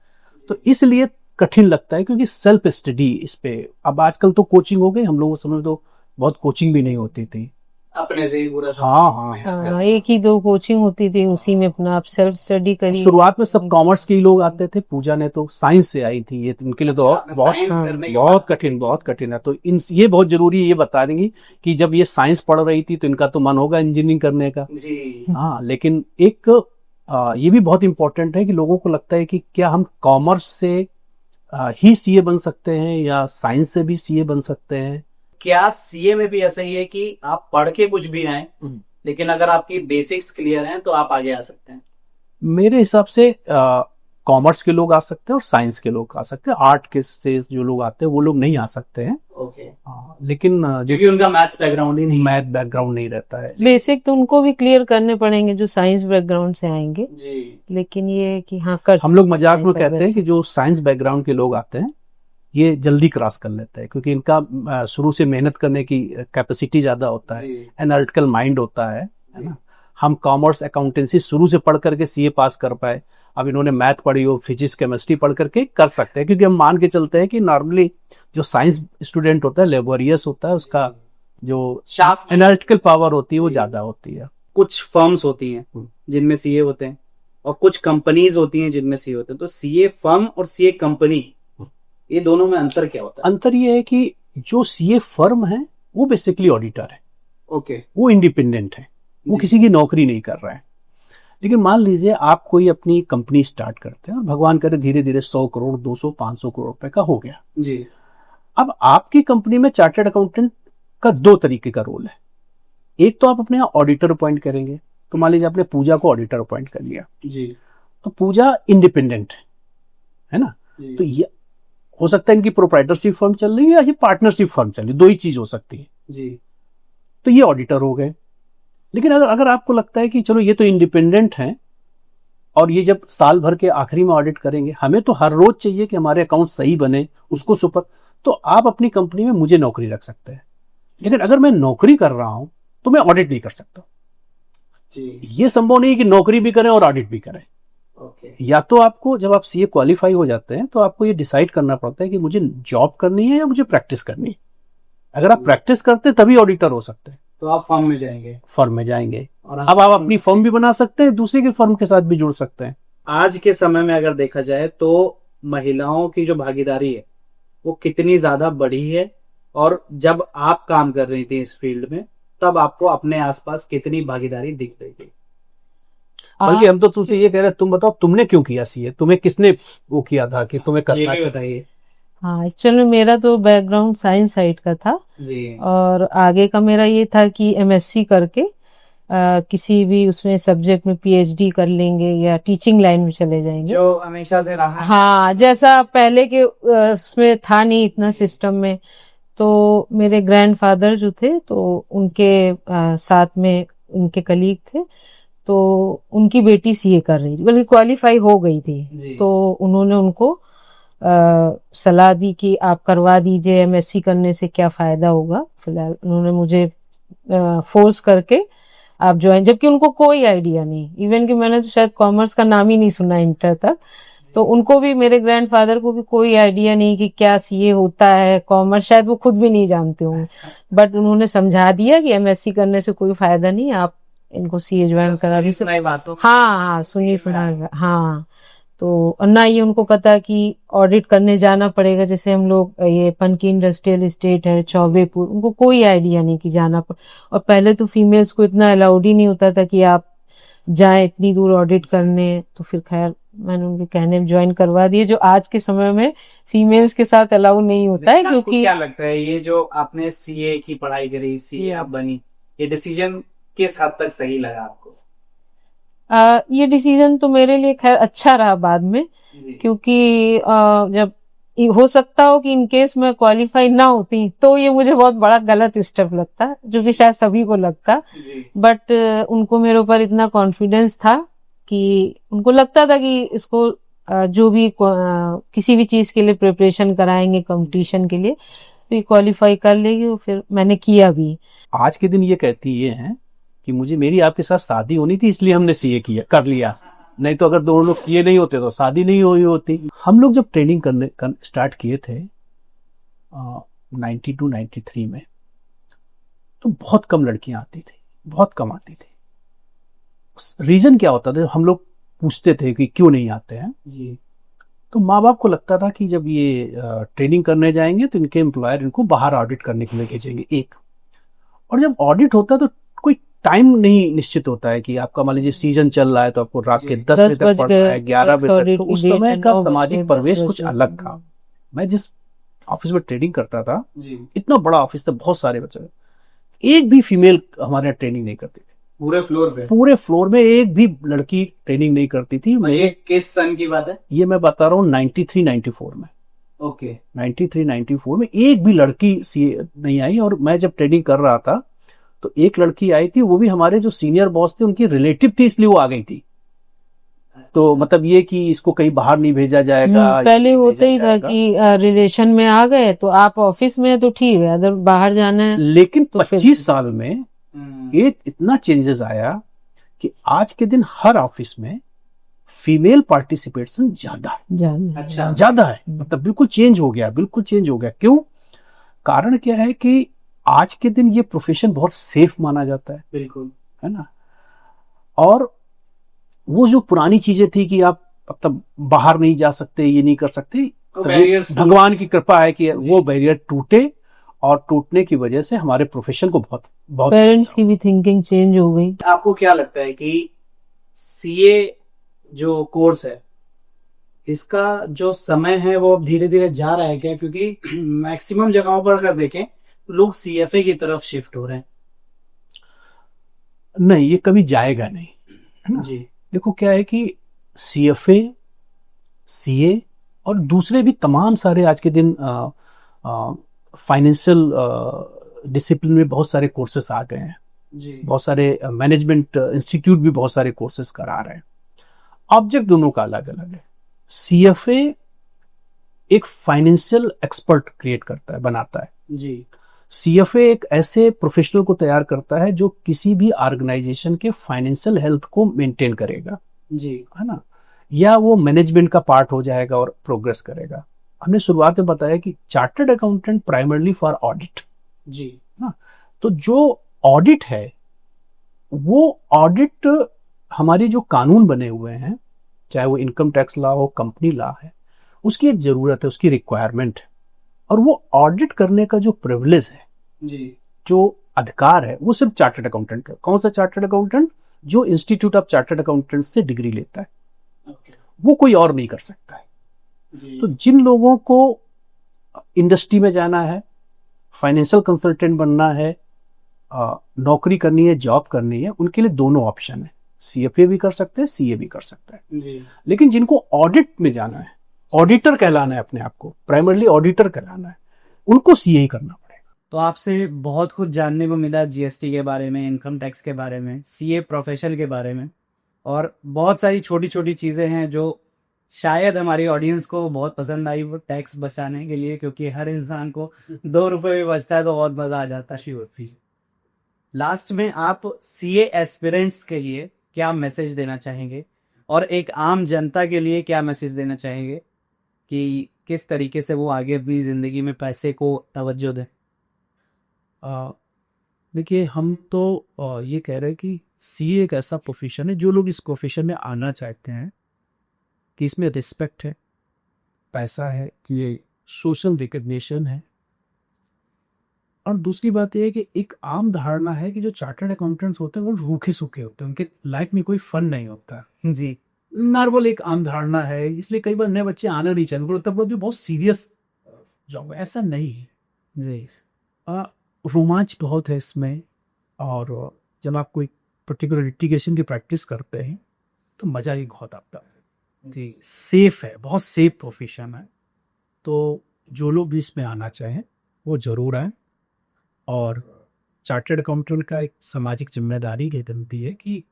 तो इसलिए कठिन लगता है क्योंकि सेल्फ स्टडी इस पे, अब आजकल तो कोचिंग हो गई, हम लोगों समय तो बहुत कोचिंग भी नहीं होती थी,
अपने से ही पूरा।
हाँ,
एक ही दो कोचिंग होती थी, उसी में अपना आप सेल्फ स्टडी करिए।
शुरुआत में सब कॉमर्स के ही लोग आते थे, पूजा ने तो साइंस से आई थी, ये उनके लिए तो बहुत कठिन है। तो ये बहुत जरूरी है, ये बता देंगी कि जब ये साइंस पढ़ रही थी तो इनका तो मन होगा इंजीनियरिंग करने का। हाँ, लेकिन एक ये भी बहुत इंपॉर्टेंट है कि लोगों को लगता है कि क्या हम कॉमर्स से ही सीए बन सकते हैं या साइंस से भी सीए बन सकते हैं?
क्या सीए में भी ऐसा ही है कि आप पढ़ के कुछ भी आए लेकिन अगर आपकी बेसिक्स क्लियर हैं तो आप आगे आ सकते हैं?
मेरे हिसाब से कॉमर्स के लोग आ सकते हैं और साइंस के लोग आ सकते हैं। आर्ट के से जो लोग आते हैं वो लोग नहीं आ सकते हैं।
ओके।
लेकिन
क्योंकि उनका मैथ्स बैकग्राउंड ही नहीं,
मैथ बैकग्राउंड नहीं रहता है।
बेसिक तो उनको भी क्लियर करने पड़ेंगे जो साइंस बैकग्राउंड से आएंगे
जी।
लेकिन ये है कि हाँ कर
हम लोग मजाक में कहते हैं कि जो साइंस बैकग्राउंड के लोग आते हैं ये जल्दी क्रॉस कर लेते हैं क्योंकि इनका शुरू से मेहनत करने की कैपेसिटी ज्यादा होता है, एनालिटिकल माइंड होता है ना। हम कॉमर्स अकाउंटेंसी शुरू से पढ़ करके सीए पास कर पाए, अब इन्होंने मैथ पढ़ी हो, फिजिक्स केमिस्ट्री पढ़ करके कर सकते हैं, क्योंकि हम मान के चलते हैं कि नॉर्मली जो साइंस स्टूडेंट होता है लेबोरियस होता है, उसका जो एनालिटिकल पावर होती है वो ज्यादा होती है।
कुछ फर्म्स होती हैं जिनमें सीए होते हैं और कुछ कंपनीज होती हैं जिनमें सीए होते हैं, तो सीए फर्म और सीए कंपनी, ये दोनों में अंतर क्या होता है?
अंतर ये है कि जो सीए फर्म है वो बेसिकली ऑडिटर है,
ओके।
वो इंडिपेंडेंट है, वो
जी।
किसी की नौकरी नहीं कर रहा है। लेकिन मान लीजिए आप कोई अपनी कंपनी स्टार्ट करते हैं और भगवान करे धीरे धीरे 100 करोड़ 200 500 करोड़ रुपए का हो गया।
जी।
अब आपकी कंपनी में चार्टर्ड अकाउंटेंट का दो तरीके का रोल है। एक तो आप अपने यहाँ ऑडिटर अपॉइंट करेंगे, तो मान लीजिए आपने पूजा को ऑडिटर अपॉइंट कर लिया,
जी।
तो पूजा इंडिपेंडेंट है ना,
जी।
तो ये हो सकता है इनकी प्रोप्राइटरशिप फर्म चल रही है या ये पार्टनरशिप फर्म चल रही है, दो ही चीज हो सकती है।
जी।
तो ये ऑडिटर हो गए। लेकिन अगर आपको लगता है कि चलो ये तो इंडिपेंडेंट हैं और ये जब साल भर के आखिरी में ऑडिट करेंगे, हमें तो हर रोज चाहिए कि हमारे अकाउंट सही बने, उसको सुपर, तो आप अपनी कंपनी में मुझे नौकरी रख सकते हैं। लेकिन अगर मैं नौकरी कर रहा हूं तो मैं ऑडिट नहीं कर सकता।
जी।
ये संभव नहीं है कि नौकरी भी करें और ऑडिट भी करें।
ओके।
या तो आपको जब आप सीए क्वालिफाई हो जाते हैं तो आपको ये डिसाइड करना पड़ता है कि मुझे जॉब करनी है या मुझे प्रैक्टिस करनी है। अगर आप प्रैक्टिस करते हैं तभी ऑडिटर हो सकते हैं,
तो आप फर्म में जाएंगे।
फर्म में जाएंगे।
और
अब आप अपनी फर्म भी बना सकते हैं, दूसरे के फर्म के साथ भी जुड़ सकते हैं।
आज के समय में अगर देखा जाए तो महिलाओं की जो भागीदारी है वो कितनी ज्यादा बढ़ी है, और जब आप काम कर रही थी इस फील्ड में तब आपको अपने आसपास कितनी भागीदारी दिख रही थी?
बल्कि हम तो तुमसे ये कह रहे हैं, तुम बताओ तुमने क्यों किया सीए, तुम्हें किसने वो किया था कि तुम्हें करना चाहिए?
बताइए।
हाँ, एक्चुअली मेरा तो बैकग्राउंड साइंस साइड का था,
जी।
और आगे का मेरा ये था कि एमएससी करके किसी भी उसमें सब्जेक्ट में पीएचडी कर लेंगे या टीचिंग लाइन में चले जाएंगे,
जो हमेशा से रहा है।
हाँ, जैसा पहले के उसमें था नहीं इतना सिस्टम में। तो मेरे ग्रैंडफादर जो थे तो उनके साथ में उनके कलीग थे, तो उनकी बेटी सीए कर रही थी, बल्कि क्वालिफाई हो गई
जी।
थी। तो उन्होंने उनको सलाह दी कि आप करवा दीजिए, एमएससी करने से क्या फायदा होगा। फिलहाल उन्होंने मुझे फोर्स करके आप ज्वाइन, जबकि उनको कोई आइडिया नहीं, इवन कि मैंने तो शायद कॉमर्स का नाम ही नहीं सुना इंटर तक। तो उनको भी, मेरे ग्रैंडफादर को भी कोई आइडिया नहीं कि क्या सीए होता है, कॉमर्स शायद वो खुद भी नहीं जानते होंगे। बट उन्होंने समझा दिया कि एमएससी करने से कोई फायदा नहीं, आप इनको सीए ज्वाइन करा दीजिए। हाँ हाँ, सुनी सुना, हाँ। तो और ना ये उनको पता कि ऑडिट करने जाना पड़ेगा, जैसे हम लोग ये पनकी इंडस्ट्रियल एस्टेट है चौबेपुर, उनको कोई आइडिया नहीं कि जाना और पहले तो फीमेल्स को इतना अलाउड ही नहीं होता था कि आप जाएं इतनी दूर ऑडिट करने। तो फिर खैर मैंने उनके कहने में ज्वाइन करवा दिए, जो आज के समय में फीमेल्स के साथ अलाउ नहीं होता है। क्योंकि
क्या लगता है ये जो आपने सीए की पढ़ाई करी, सीए आप बनी, ये डिसीजन किस हद तक सही लगा आपको?
ये डिसीजन तो मेरे लिए खैर अच्छा रहा बाद में, क्योंकि जब हो सकता हो कि इन केस मैं क्वालिफाई ना होती तो ये मुझे बहुत बड़ा गलत स्टेप लगता, जो कि शायद सभी को लगता। बट उनको मेरे ऊपर इतना कॉन्फिडेंस था कि उनको लगता था कि इसको जो भी किसी भी चीज के लिए प्रिपरेशन कराएंगे कंपटीशन के लिए तो ये क्वालिफाई कर लेगी। फिर मैंने किया भी।
आज के दिन ये कहती ये है कि मुझे मेरी आपके साथ शादी होनी थी इसलिए हमने सीए किया कर लिया, नहीं तो अगर दोनों लोग किए नहीं होते तो शादी नहीं हुई होती। हम लोग जब ट्रेनिंग करने स्टार्ट किए थे 92-93 में, तो बहुत कम लड़कियां आती थी, बहुत कम आती थी। रीजन क्या होता था, हम लोग पूछते थे कि क्यों नहीं आते हैं जी, तो माँ बाप को लगता था कि जब ये ट्रेनिंग करने जाएंगे तो इनके एम्प्लॉयर इनको बाहर ऑडिट करने के लिए भेजेंगे, एक। और जब ऑडिट होता है तो कोई टाइम नहीं निश्चित होता है कि आपका मान लीजिए सीजन चल रहा है तो आपको रात के 10 बजे तक पढ़ना है, 11 बजे तक, तो उस समय का सामाजिक परिवेश कुछ अलग था। मैं जिस ऑफिस में ट्रेनिंग करता था, इतना बड़ा ऑफिस था, बहुत सारे बच्चे, एक भी फीमेल हमारे यहाँ ट्रेनिंग नहीं करती थी। पूरे फ्लोर में एक भी लड़की ट्रेनिंग नहीं करती थी।
ये किस सन की बात है?
ये मैं बता रहा हूँ 93-94 में।
ओके।
93-94 में एक भी लड़की सीए नहीं आई। और मैं जब ट्रेनिंग कर रहा था तो एक लड़की आई थी, वो भी हमारे जो सीनियर बॉस थे उनकी रिलेटिव थी, इसलिए वो आ गई थी। तो मतलब ये कि इसको कहीं बाहर नहीं भेजा जाएगा।
पहले होता ही था कि रिलेशन में आ गए तो आप ऑफिस में तो ठीक है, अगर बाहर जाना है।
लेकिन तो 25 साल में ये इतना चेंजेस आया कि आज के दिन हर ऑफिस में फीमेल पार्टिसिपेशन ज्यादा है। मतलब बिल्कुल चेंज हो गया, बिल्कुल चेंज हो गया। क्यों? कारण क्या है कि आज के दिन ये प्रोफेशन बहुत सेफ माना जाता है,
बिल्कुल,
है ना। और वो जो पुरानी चीजें थी कि आप मतलब बाहर नहीं जा सकते, ये नहीं कर सकते,
तो
तो
barriers
भगवान की कृपा है कि वो बैरियर टूटे, और टूटने की वजह से हमारे प्रोफेशन को बहुत बहुत
पेरेंट्स की भी थिंकिंग चेंज हो गई।
आपको क्या लगता है कि सीए जो कोर्स है इसका जो समय है वो अब धीरे धीरे जा रहा है क्या? क्योंकि मैक्सिमम जगहों पर अगर देखें लोग सीएफए की तरफ शिफ्ट हो रहे हैं।
नहीं, ये कभी जाएगा नहीं, है ना।
जी
देखो क्या है कि सीएफए, सीए और दूसरे भी तमाम सारे आज के दिन फाइनेंशियल डिसिप्लिन में बहुत सारे कोर्सेस आ गए हैं,
जी
बहुत सारे मैनेजमेंट इंस्टीट्यूट भी बहुत सारे कोर्सेस करा रहे हैं। ऑब्जेक्ट दोनों का अलग अलग है। सीएफए एक फाइनेंशियल एक्सपर्ट क्रिएट करता है, बनाता है।
जी
सीएफए एक ऐसे प्रोफेशनल को तैयार करता है जो किसी भी ऑर्गेनाइजेशन के फाइनेंशियल हेल्थ को मेंटेन करेगा,
जी
है ना, या वो मैनेजमेंट का पार्ट हो जाएगा और प्रोग्रेस करेगा। हमने शुरुआत में बताया कि chartered accountant primarily for audit,
जी
ना, तो जो ऑडिट है वो ऑडिट हमारी जो कानून बने हुए हैं, चाहे वो इनकम टैक्स लॉ हो, कंपनी लॉ है, उसकी एक जरूरत है, उसकी रिक्वायरमेंट है। और वो ऑडिट करने का जो प्रिविलेज है,
जी
जो अधिकार है, वो सिर्फ चार्टर्ड अकाउंटेंट का। कौन सा चार्टर्ड अकाउंटेंट? जो इंस्टीट्यूट ऑफ चार्टर्ड अकाउंटेंट से डिग्री लेता है,
ओके
वो कोई और नहीं कर सकता है।
जी
तो जिन लोगों को इंडस्ट्री में जाना है, फाइनेंशियल कंसल्टेंट बनना है, नौकरी करनी है, जॉब करनी है, उनके लिए दोनों ऑप्शन है। सीएफए भी कर सकते हैं, सीए भी कर सकते हैं।
जी
लेकिन जिनको ऑडिट में जाना है, ऑडिटर कहलाना है, अपने आप को प्राइमरली ऑडिटर कहलाना है, उनको सीए ही करना पड़ेगा।
तो आपसे बहुत कुछ जानने को मिला, जीएसटी के बारे में, इनकम टैक्स के बारे में, सीए प्रोफेशन के बारे में, और बहुत सारी छोटी छोटी चीज़ें हैं जो शायद हमारी ऑडियंस को बहुत पसंद आई वो टैक्स बचाने के लिए, क्योंकि हर इंसान को 2 रुपए भी बचता है तो बहुत मज़ा आ जाता है। लास्ट में आप सीए एस्पिरेंट्स के लिए क्या मैसेज देना चाहेंगे, और एक आम जनता के लिए क्या मैसेज देना चाहेंगे कि किस तरीके से वो आगे अपनी ज़िंदगी में पैसे को तवज्जो दें?
देखिए, हम तो ये कह रहे हैं कि सीए एक ऐसा प्रोफेशन है, जो लोग इस प्रोफेशन में आना चाहते हैं कि इसमें रिस्पेक्ट है, पैसा है, कि ये सोशल रिकग्निशन है। और दूसरी बात यह है कि एक आम धारणा है कि जो चार्टर्ड अकाउंटेंट्स होते हैं वो भूखे सूखे होते हैं, उनके लाइफ में कोई फन नहीं होता।
जी
नॉर्मल एक आम धारणा है, इसलिए कई बार नए बच्चे आना नहीं चाहते, उनको लगता है कि बहुत सीरियस जॉब है। ऐसा नहीं है
जी
रोमांच बहुत है इसमें, और जब आप कोई पर्टिकुलर लिटिगेशन की प्रैक्टिस करते हैं तो मज़ा ही बहुत आता है।
जी
सेफ है, बहुत सेफ प्रोफेशन है। तो जो लोग भी इसमें आना चाहें वो ज़रूर आएँ। और चार्टर्ड अकाउंटेंट का एक सामाजिक जिम्मेदारी ये बनती है कि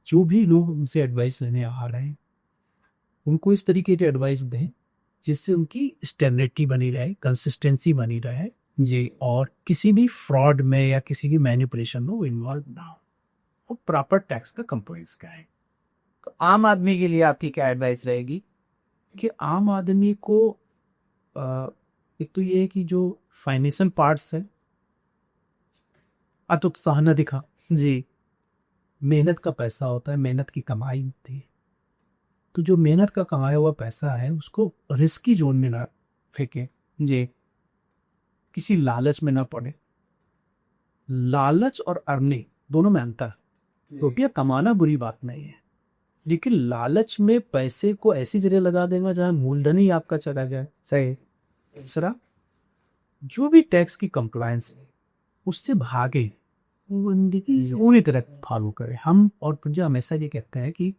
जो भी लोग उनसे एडवाइस लेने आ रहे हैं उनको इस तरीके की एडवाइस दें जिससे उनकी स्टेबिलिटी बनी रहे, कंसिस्टेंसी बनी रहे जी, और किसी भी फ्रॉड में या किसी की मैनिपुलेशन में वो इन्वॉल्व ना हो, वो प्रॉपर टैक्स का कंप्लायंस कराएं।
तो आम आदमी के लिए आपकी क्या एडवाइस रहेगी?
कि आम आदमी को एक तो ये है कि जो फाइनेंशियल पार्ट्स है अतुत्साह न दिखा।
जी
मेहनत का पैसा होता है, मेहनत की कमाई होती है, तो जो मेहनत का कमाया हुआ पैसा है उसको रिस्की जोन में ना फेंके जी, किसी लालच में ना पड़े। लालच और अर्निंग दोनों में अंतर है। रुपया कमाना बुरी बात नहीं है, लेकिन लालच में पैसे को ऐसी जगह लगा देना जहां मूलधन ही आपका चला जाए।
सही।
दूसरा, जो भी टैक्स की कंप्लायंस है उससे भागे, पूरी तरह फॉलो करें। हम और पुंजा हमेशा ये कहते हैं कि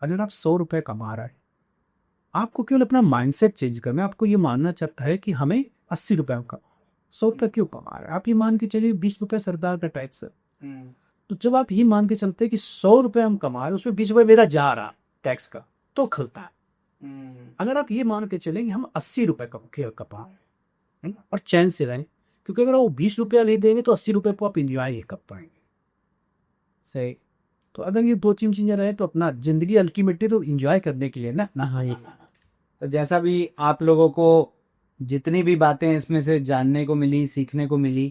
अगर आप 100 रुपए कमा रहे हैं, आपको केवल अपना माइंडसेट चेंज करना है। आपको ये मानना चाहता है कि हमें 80 रुपए का 100 रुपए क्यों कमा रहे हैं, आप ये मान के चलिए 20 रुपए सरदार का टैक्स है। तो जब आप ये मान के चलते हैं कि 100 रुपए हम कमा रहे हैं, उसमें 20 रुपए मेरा जा रहा टैक्स का, तो खलता है। अगर आप ये मान के चलें कि हम 80 रुपए कमा रहे हैं और चैन से रहें, क्योंकि अगर वो 20 रुपया ले देंगे तो 80 रुपए को आप इंजॉय कर पाएंगे।
सही।
तो अगर ये 2-3 चीजें रहे तो अपना जिंदगी अल्टीमेटली तो इंजॉय करने के लिए ना।
तो जैसा भी आप लोगों को जितनी भी बातें इसमें से जानने को मिली, सीखने को मिली,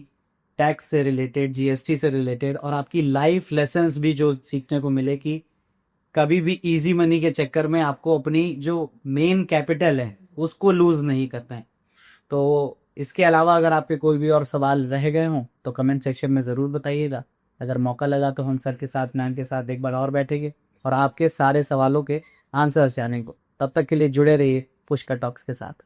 टैक्स से रिलेटेड, जीएसटी से रिलेटेड, और आपकी लाइफ लेसन्स भी जो सीखने को मिले कि कभी भी इजी मनी के चक्कर में आपको अपनी जो मेन कैपिटल है उसको लूज नहीं करना है। तो इसके अलावा अगर आपके कोई भी और सवाल रह गए हों तो कमेंट सेक्शन में ज़रूर बताइएगा। अगर मौका लगा तो हम सर के साथ, मैम के साथ एक बार और बैठेंगे और आपके सारे सवालों के आंसर्स जानेंगे। तब तक के लिए जुड़े रहिए पुष्कर टॉक्स के साथ।